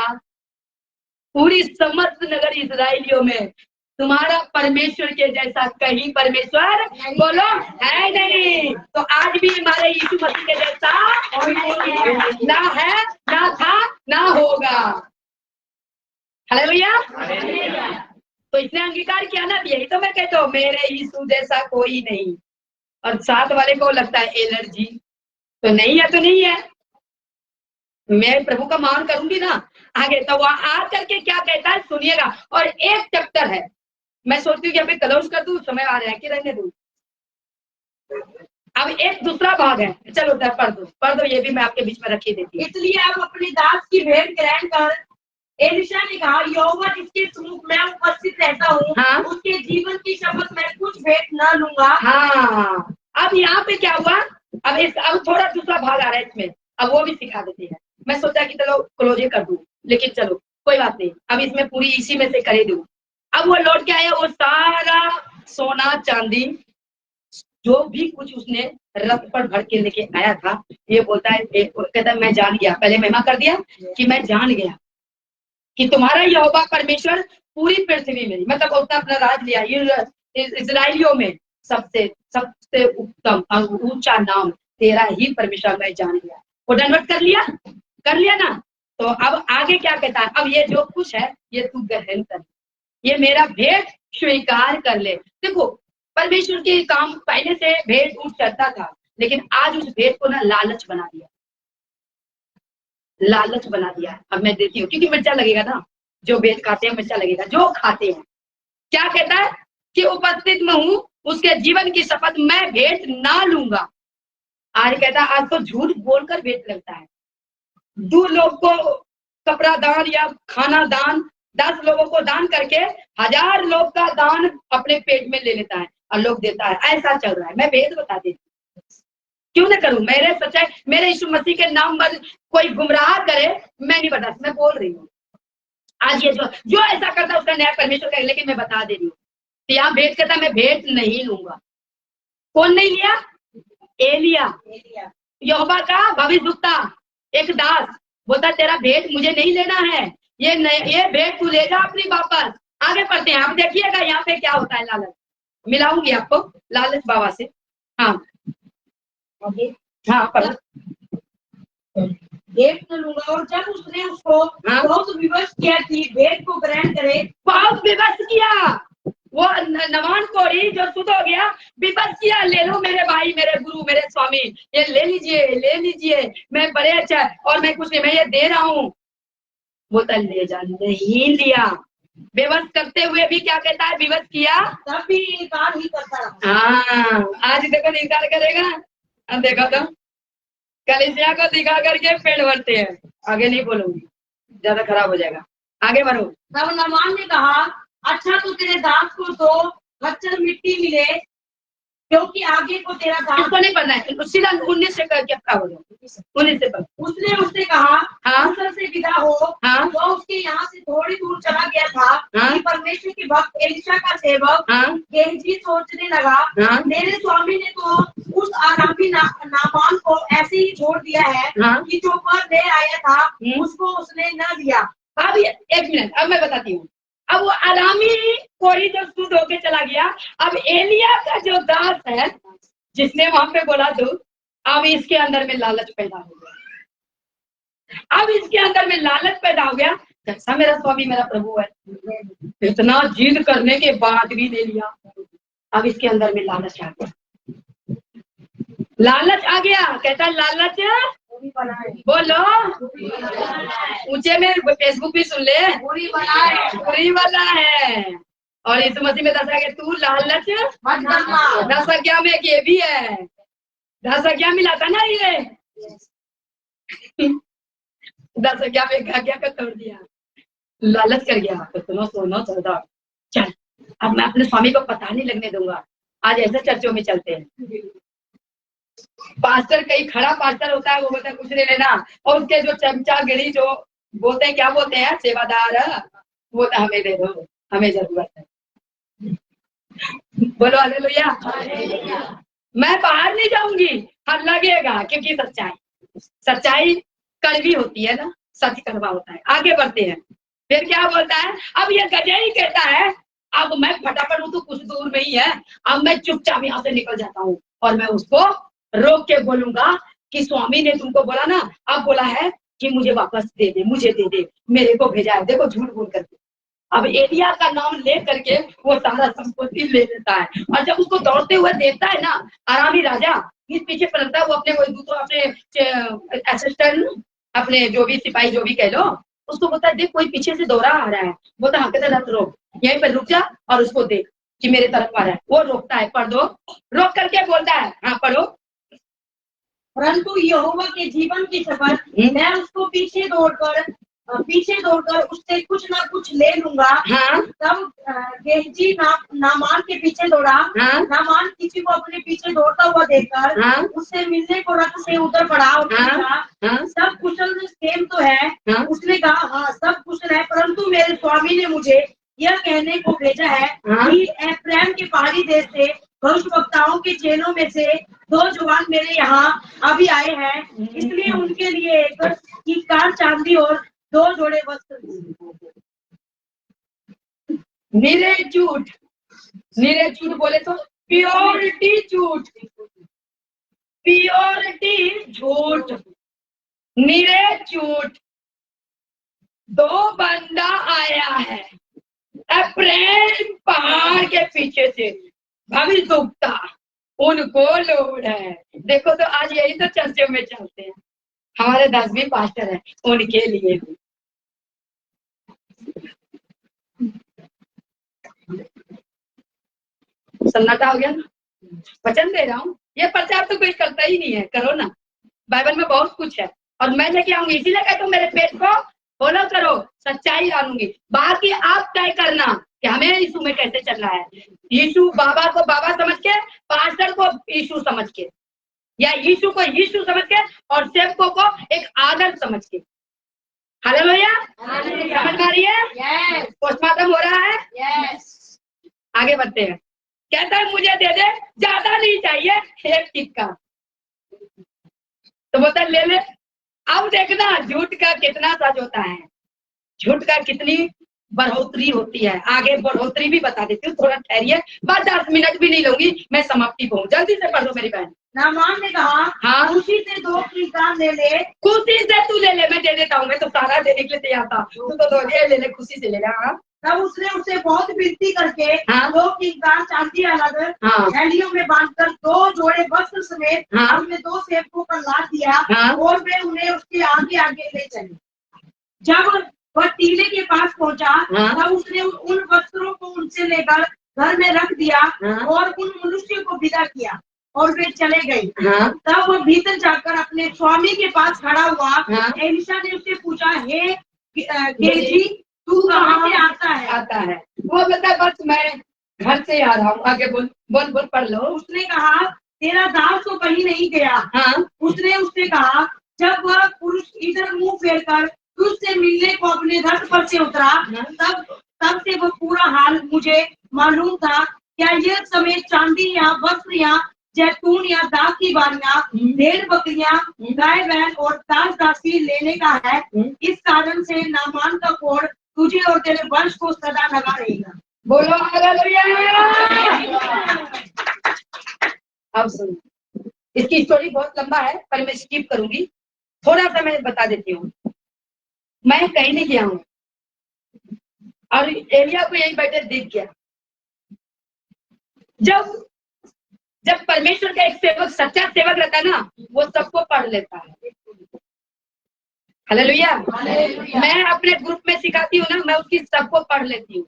पूरी समस्त नगर इजराइलियों में तुम्हारा परमेश्वर के जैसा कहीं परमेश्वर बोलो है नहीं। तो आज भी हमारे यीशु मसीह के जैसा ना है, ना था, ना होगा। हालेलुया। तो इसने अंगीकार किया ना, यही तो मैं कहता हूँ, मेरे यीशु जैसा कोई नहीं। और साथ वाले को लगता है एलर्जी, तो नहीं है, तो नहीं है, मैं प्रभु का मान करूंगी ना आगे। तो वहां आ करके क्या कहता है सुनिएगा। और एक चैप्टर है, मैं सोचती हूँ कि अभी क्लोज कर दूं, समय आ रहा है कि रहने दूं। अब एक दूसरा भाग है, चलो पढ़ दो, ये भी मैं आपके बीच में रखी देती हूँ। इसलिए अब अपने दास की भेंट ग्रहण कर। एलिशा ने कहा, यहोवा जिसके सम्मुख मैं उपस्थित रहता हूँ, हाँ। उसके जीवन की शपथ मैं कुछ भेंट न लूंगा। हाँ, अब यहाँ पे क्या हुआ, अब थोड़ा दूसरा भाग आ रहा है इसमें, अब वो भी सिखा देते हैं। मैं सोचा कि चलो क्लोज कर दूं, लेकिन चलो कोई बात नहीं, अब इसमें पूरी इसी में से करे दूं। अब वो लौट के आया, वो सारा सोना चांदी जो भी कुछ उसने रथ पर भर के लेके आया था, ये बोलता है, कहता है मैं जान गया, पहले महिमा कर दिया कि मैं जान गया कि तुम्हारा यहोवा परमेश्वर पूरी पृथ्वी में, मतलब उसने अपना राज लिया इजराइलियों में, सबसे उत्तम ऊंचा नाम तेरा ही परमेश्वर, मैं जान गया। वो दंडवत कर लिया ना। तो अब आगे क्या कहता है, अब ये जो कुछ है ये तू ग्रहण कर, ये मेरा भेंट स्वीकार कर ले। देखो, परमेश्वर के काम पहले से भेंट उठ चलता था, लेकिन आज उस भेंट को ना लालच बना दिया, लालच बना दिया। अब मैं देती हूँ, क्योंकि मिर्चा लगेगा ना, जो भेंट खाते हैं मिर्चा लगेगा, जो खाते हैं। क्या कहता है कि उपस्थित में हूँ, उसके जीवन की शपथ मैं भेंट ना लूंगा। आज कहता है, आज तो झूठ बोलकर भेंट लगता है। 2 लोग को कपड़ा दान या खाना दान, 10 लोगों को दान करके 1000 लोग का दान अपने पेट में ले लेता है और लोग देता है। ऐसा चल रहा है। मैं भेद बता देती हूँ, क्यों ना करूं, मेरे सच्चाई, मेरे यीशु मसीह के नाम पर कोई गुमराह करे, मैं नहीं बता, मैं बोल रही हूँ। आज ये जो ऐसा करता है उसका न्याय परमेश्वर का, लेकिन मैं बता दे रही हूँ, यहाँ भेंट करता, मैं भेंट नहीं लूंगा। कौन नहीं लिया? एलिया, यहोवा का भविष्यवक्ता, एक दास बोलता, तेरा भेंट मुझे नहीं लेना है, ये भेंट तू ले जा अपनी वापस। आगे पढ़ते हैं, आप देखिएगा यहाँ पे क्या होता है लालच। मिलाऊंगी आपको लालच बाबा से। हाँ आगे। हाँ पढ़ो। देख न लूंगा। और जब उसने उसको हाँ? बहुत विवश किया कि भेद को ग्रहण करे, बहुत विवश किया। वो नवान कोरी जो शुद्ध हो गया, विवश किया, ले लो मेरे भाई, मेरे गुरु, मेरे स्वामी, ये ले लीजिए, मैं बड़े अच्छा, और मैं कुछ नहीं, मैं ये दे रहा हूँ। बोलता ले जा, नहीं लिया। विवश करते हुए भी क्या कहता है, विवश किया तब भी इनकार ही करता रहा। हाँ, आज देखो इनकार करेगा। अब देखो तो कलीसिया को दिखा करके पेड़ भरते हैं। आगे नहीं बोलूंगी, ज्यादा खराब हो जाएगा, आगे बढ़ो। तब नामान ने कहा, अच्छा तो तेरे दास को तो खच्चर मिट्टी मिले, क्योंकि आगे को तेरा दास। इसको नहीं पढ़ना है, सीधा 19 से करके क्या बोलो, 19 से पढ़। उसने उससे कहा, हाँ? कुशल से विदा हो। हाँ? वह उसके यहाँ से थोड़ी दूर चला गया था। हाँ? कि परमेश्वर के भक्त एलिशा का सेवक हाँ? गेहजी सोचने लगा, हाँ? मेरे स्वामी ने तो उस आरामी नामान को ऐसे ही छोड़ दिया है। हाँ? कि जो पर ले आया था उसको उसने न दिया। अब एक मिनट, अब मैं बताती हूँ। अब वो आरामी कोरी जो शुद्ध होके चला गया, अब एलिया का जो दास है जिसने वहां पे बोला दो, अब इसके अंदर में लालच पैदा हो गया। अब इसके अंदर में लालच पैदा हो गया, कैसा मेरा स्वामी मेरा प्रभु है, इतना जिद करने के बाद भी ले लिया। अब इसके अंदर में लालच आ गया, लालच आ गया। कहता लालच बोलो ऊंचे में, फेसबुक भी सुन ले, बुरी वाला है। और यीशु मसीह में दस आज्ञा, तू लालच मत करना। 10 आज्ञा में एक ये भी है, 10 आज्ञा मिला था ना ये 10 आज्ञा में एक आज्ञा का तोड़ दिया, लालच कर गया। तो सुनो सोनो चौदह, चल अब मैं अपने स्वामी को पता नहीं लगने दूंगा। आज ऐसे चर्चों में चलते हैं, पास्टर कई खड़ा पास्टर होता है, वो बोलता है कुछ नहीं लेना, और उसके जो चमचा गिरी जो बोलते हैं, क्या बोलते हैं, सेवादार, वो तो हमें दे दो, हमें जरूरत है। बोलो हालेलुया। मैं बाहर नहीं जाऊंगी, हाँ लगेगा, क्योंकि सच्चाई कड़वी होती है ना, सच कड़वा होता है। आगे बढ़ते हैं, फिर क्या बोलता है, अब ये गजई कहता है, अब मैं फटाफट हूँ तो कुछ दूर में ही है, अब मैं चुपचाप यहाँ से निकल जाता हूँ, और मैं उसको रोक के बोलूंगा कि स्वामी ने तुमको बोला ना, अब बोला है कि मुझे वापस दे दे, मुझे दे दे, मेरे को भेजा है। देखो झूठ बोल करके अब एलिया का नाम ले करके वो सारा संपत्ति ले लेता है, और जब उसको दौड़ते हुए देखता है ना आरामी राजा, इस पीछे पलटता है, वो अपने कोई दूसरा अपने असिस्टेंट, अपने जो भी सिपाही जो भी कह लो, उसको बोलता है देख कोई पीछे से दौड़ा आ रहा है। बोलता हाँ, कहता रोक, यहीं पर रुक जा और उसको देख कि मेरे तरफ आ रहा है। वो रोकता है, पढ़ दो, रोक करके बोलता है, हाँ पढ़ो। परंतु यहोवा के जीवन की शपथ, मैं उसको पीछे दौड़कर उससे कुछ ना कुछ ले लूंगा। हाँ? तब गेहजी नामान के पीछे दौड़ा। हाँ? नामान किसी को अपने पीछे दौड़ता हुआ देखकर हाँ? उससे मिलने को रथ से उतर पड़ा और पूछा, हाँ? सब कुशल क्षेम तो है? हाँ? उसने कहा हाँ सब कुशल है, परंतु मेरे स्वामी ने मुझे यह कहने को भेजा है कि एफ्राइम के पहाड़ी देश से भविष्यवक्ताओं के चेलों में से 2 जवान मेरे यहाँ अभी आए हैं, इसलिए उनके लिए एक कीकार चांदी और 2 जोड़े वस्त्र। निरे झूठ बोले तो प्योरिटी झूठ, प्योरिटी झूठ, निरे झूठ। 2 बंदा आया है एफ्राइम पहाड़ के पीछे से, भविष्यवक्ता, उनको लोड है। देखो तो आज यही तो चर्चों में चलते हैं, हमारे 10वीं पास्टर है, उनके लिए भी सन्नाटा हो गया ना। वचन दे रहा हूँ, ये प्रचार तो कोई करता ही नहीं है, करो ना, बाइबल में बहुत कुछ है, और मैं लेके आऊंगी, इसीलिए कहता हूँ मेरे पेट को फॉलो करो, सच्चाई जानूंगी, बाकी आप तय करना कि हमें यीशु में कैसे चलना है। यीशु बाबा को बाबा समझ के, पास्टर को यीशु समझ के, या यीशु को यीशु समझ के, और सेवकों को एक आदर्श समझ के। हालेलुया, समझ आ रही है? पोस्टमार्टम हो रहा है। आगे बढ़ते हैं, कहता है मुझे दे दे, ज्यादा नहीं चाहिए, 1 टिक्का। तो बोलता ले ले। अब देखना झूठ का कितना सच होता है, झूठ का कितनी बढ़ोतरी होती है। आगे बढ़ोतरी भी बता देती हूँ, थोड़ा ठहरिए, बस 10 मिनट भी नहीं लूंगी, मैं समाप्ति को। जल्दी से पढ़ दो मेरी बहन। नामान ने कहा, हाँ, खुशी से 2 किलोग्राम ले ले। खुशी से तू ले ले, मैं दे देता हूँ, मैं तो सारा देने के लिए तैयार था, तू तो 2 ले ले, खुशी से ले ले। हाँ, तब उसने उसे बहुत विनती करके हाँ, 2 किलोग्राम चांदी अलग हाँ, थैलियों में बांधकर 2 जोड़े वस्त्र समेत हाँ, अपने 2 सेवकों पर लाद दिया, हाँ, और वे उन्हें उसके आगे आगे ले चले। जब वह टीले के पास पहुंचा, हाँ, तब उसने उन वस्त्रों को उनसे लेकर घर में रख दिया, हाँ, और उन मनुष्यों को विदा किया, और वे चले गए। हाँ, तब वह भीतर जाकर अपने स्वामी के पास खड़ा हुआ। हाँ, एलिशा ने उससे पूछा, हे गेजी, तू कहाँ से आता है? आता है। वो बता, बस मैं घर से आ रहा हूँ। आगे बोल बोल बोल, पढ़ लो। उसने कहा, तेरा दास तो कहीं नहीं गया। हाँ, उसने उससे कहा, जब वह पुरुष इधर मुंह फेर कर तुझसे मिलने को अपने रथ पर से उतरा, तब से वह पूरा हाल मुझे मालूम था। क्या यह समेत चांदी या वस्त्र या जैतून या दाख की बारियां, भेड़ बकरियां, गाय बैल और दास दासी लेने का है? इस कारण से नामान का कोढ़ तुझे और तेरे वंश को सदा लगा रहेगा। बोलो हालेलुया। अब सुनो, इसकी स्टोरी बहुत लंबा है, पर मैं स्किप करूंगी, थोड़ा सा मैं बता देती हूँ। मैं कहीं नहीं गया हूँ, और एलिया को यही बैठे दिख गया। जब परमेश्वर का एक सेवक, सच्चा सेवक रहता है ना, वो सबको पढ़ लेता है। हालेलुया। मैं अपने ग्रुप में सिखाती हूँ ना, मैं उसकी सबको पढ़ लेती हूँ,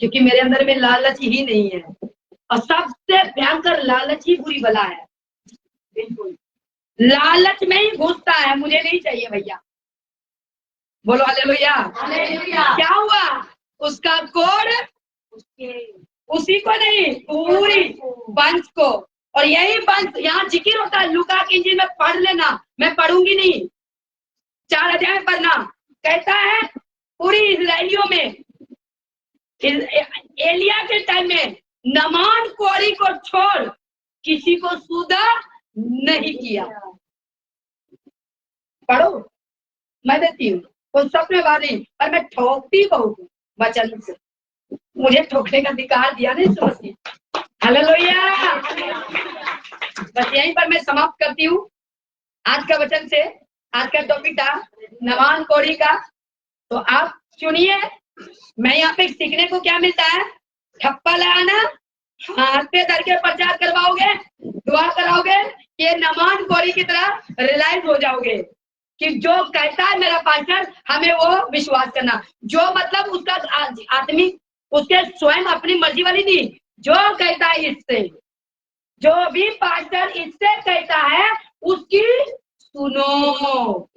क्योंकि मेरे अंदर में लालच ही नहीं है, और सबसे भयंकर लालच ही बुरी बला है। लालच में ही घुसता है, मुझे नहीं चाहिए भैया। बोलो हालेलुया। क्या हुआ? उसका कोड उसी को नहीं, पूरी वंश को। और यही वंश यहाँ जिक्र होता है, लूका की इंजील में पढ़ लेना, मैं पढ़ूंगी नहीं, 4 अध्याय में पढ़ना। कहता है पूरी इजराइलियों में, एलिया के टाइम में नामान कोढ़ी को छोड़ किसी को सुधा नहीं किया। पढ़ो, मैं देती हूँ, तो सबने वाली, और मैं ठोकती बहुत हूँ वचन से, मुझे ठोकने का अधिकार दिया नहीं समझती। हालेलुया। बस यहीं पर मैं समाप्त करती हूँ आज का वचन से। आज का टॉपिक था नामान कोढ़ी का। तो आप सुनिए, मैं यहाँ पे सीखने को क्या मिलता है? ठप्पा लगाना, हाथ पे धर के प्रचार करवाओगे, दुआ कराओगे, ये नामान कोढ़ी की तरह रिलाइज हो जाओगे कि जो कहता है मेरा पास्टर, हमें वो विश्वास करना। जो मतलब उसका आत्मिक, उसके स्वयं अपनी मर्जी वाली नहीं, जो कहता है इससे, जो भी पास्टर इससे कहता है उसकी सुनो,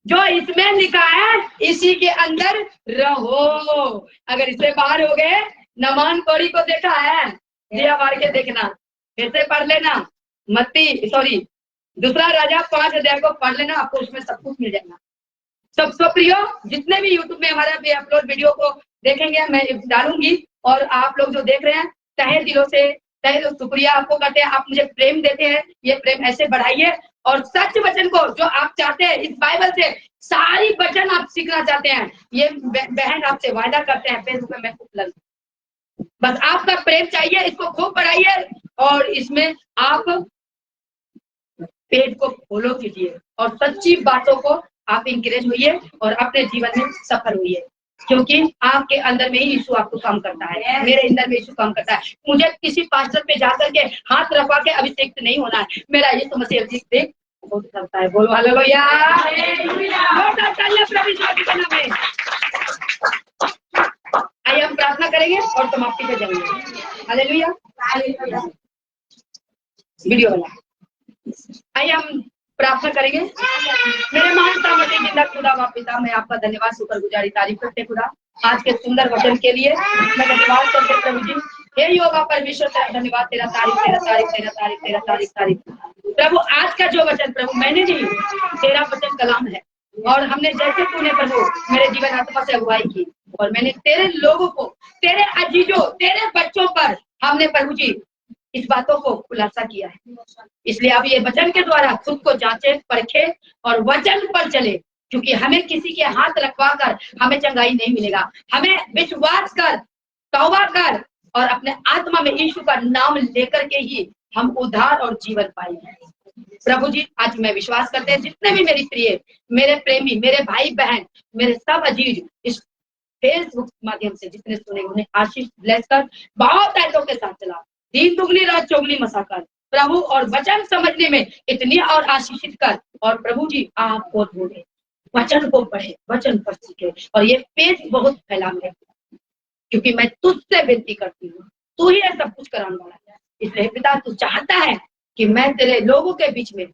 जो इसमें लिखा है इसी के अंदर रहो। अगर इससे बाहर हो गए, नामान कोढ़ी को देखा है, दिया मार के देखना, फिर से पढ़ लेना, दूसरा राजा 5 अध्याय को पढ़ लेना, आपको उसमें सब कुछ मिल जाएगा। सब प्रियो, जितने भी यूट्यूब में हमारा अपलोड वीडियो को देखेंगे, मैं डालूंगी, और आप लोग जो देख रहे हैं, तहे दिलों से शुक्रिया आपको करते हैं। आप मुझे प्रेम देते हैं, ये प्रेम ऐसे बढ़ाइए, और सच वचन को जो आप चाहते हैं, इस बाइबल से सारी वचन आप सीखना चाहते हैं, ये बहन आपसे वायदा करते हैं, फेसबुक में मैं उपलब्ध। बस आपका प्रेम चाहिए, इसको खूब बढ़ाइए, और इसमें आप पेट को फॉलो कीजिए, और सच्ची बातों को आप इंकरेज होइए, और अपने जीवन में सफल होइए, क्योंकि आपके अंदर में ही यीशु आपको काम करता है। मेरे अंदर में यीशु काम करता है। मुझे किसी पास्टर पे जाकर के हाथ रखवा के अभिषेक नहीं होना है, मेरा यीशु मसीह अभिषेक बहुत करता है। बोलो हालेलुया। आइए हम प्रार्थना करेंगे और समाप्ति पे जाएंगे। हालेलुया। वीडियो वाला, आइए हम प्रार्थना करेंगे। मेरे महान सामर्थ्य जिंदा खुदा व पिता, मैं आपका धन्यवाद, शुक्रगुजारी, तारीफ करते खुदा आज के सुंदर वचन के लिए। मैं धन्यवाद करते प्रभु जी, हे योगा परमेश्वर, तेरा धन्यवाद, तेरा तारीफ, तेरा तारीफ, तेरा तारीफ, तेरा तारीफ, तारीफ। प्रभु आज का जो वचन, प्रभु मैंने नहीं, तेरा वचन कलाम है, और हमने जैसे तूने प्रभु मेरे जीवन आत्मा से अगुवाई की, और मैंने तेरे लोगों को, तेरे अजीजों, तेरे बच्चों पर हमने प्रभु जी इस बातों को खुलासा किया है। इसलिए अब ये वचन के द्वारा खुद को जांचे, परखे और वचन पर चले, क्योंकि हमें किसी के हाथ रखवा कर हमें चंगाई नहीं मिलेगा। हमें विश्वास कर, तौबा कर और अपने आत्मा में यीशु का नाम लेकर के ही हम उद्धार और जीवन पाएंगे। प्रभु जी, आज मैं विश्वास करते हैं जितने भी मेरी प्रिय, मेरे प्रेमी, मेरे भाई बहन, मेरे सब अजीज इस फेसबुक माध्यम से जितने सुने उन्हें आशीष ब्लेस कर, बहुत ऐसों के साथ चला, दिन दुगनी रात चौगनी मसा कर प्रभु, और वचन समझने में इतनी और आशीषित कर। और प्रभु जी आपको ढूंढे, वचन को पढ़े, वचन पर सीखे और ये पेज बहुत फैलाने, क्योंकि मैं तुझसे विनती करती हूँ, तू ही है सब कुछ कराने वाला है। इसलिए पिता तू चाहता है कि मैं तेरे लोगों के बीच में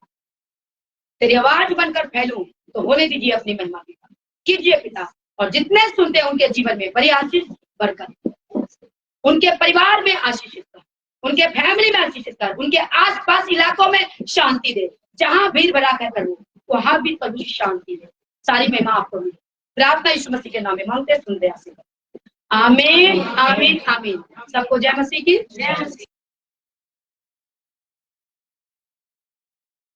तेरी आवाज बनकर फैलूं, तो होने दीजिए अपनी महिमा पिता, कीजिए पिता। और जितने सुनते हैं उनके जीवन में बड़ी आशीष बरकत, उनके परिवार में आशीषित कर, उनके फैमिली में आशीषित कर, उनके आसपास इलाकों में शांति दे, जहां भीड़ भड़ाका है प्रभु वहां भी प्रभु शांति दे। सारी महिमा आपको मिले, प्रार्थना यीशु मसीह के नाम में मांगते सुनते आशीष। आमीन आमीन आमीन। सबको जय मसीह की जय मसीह।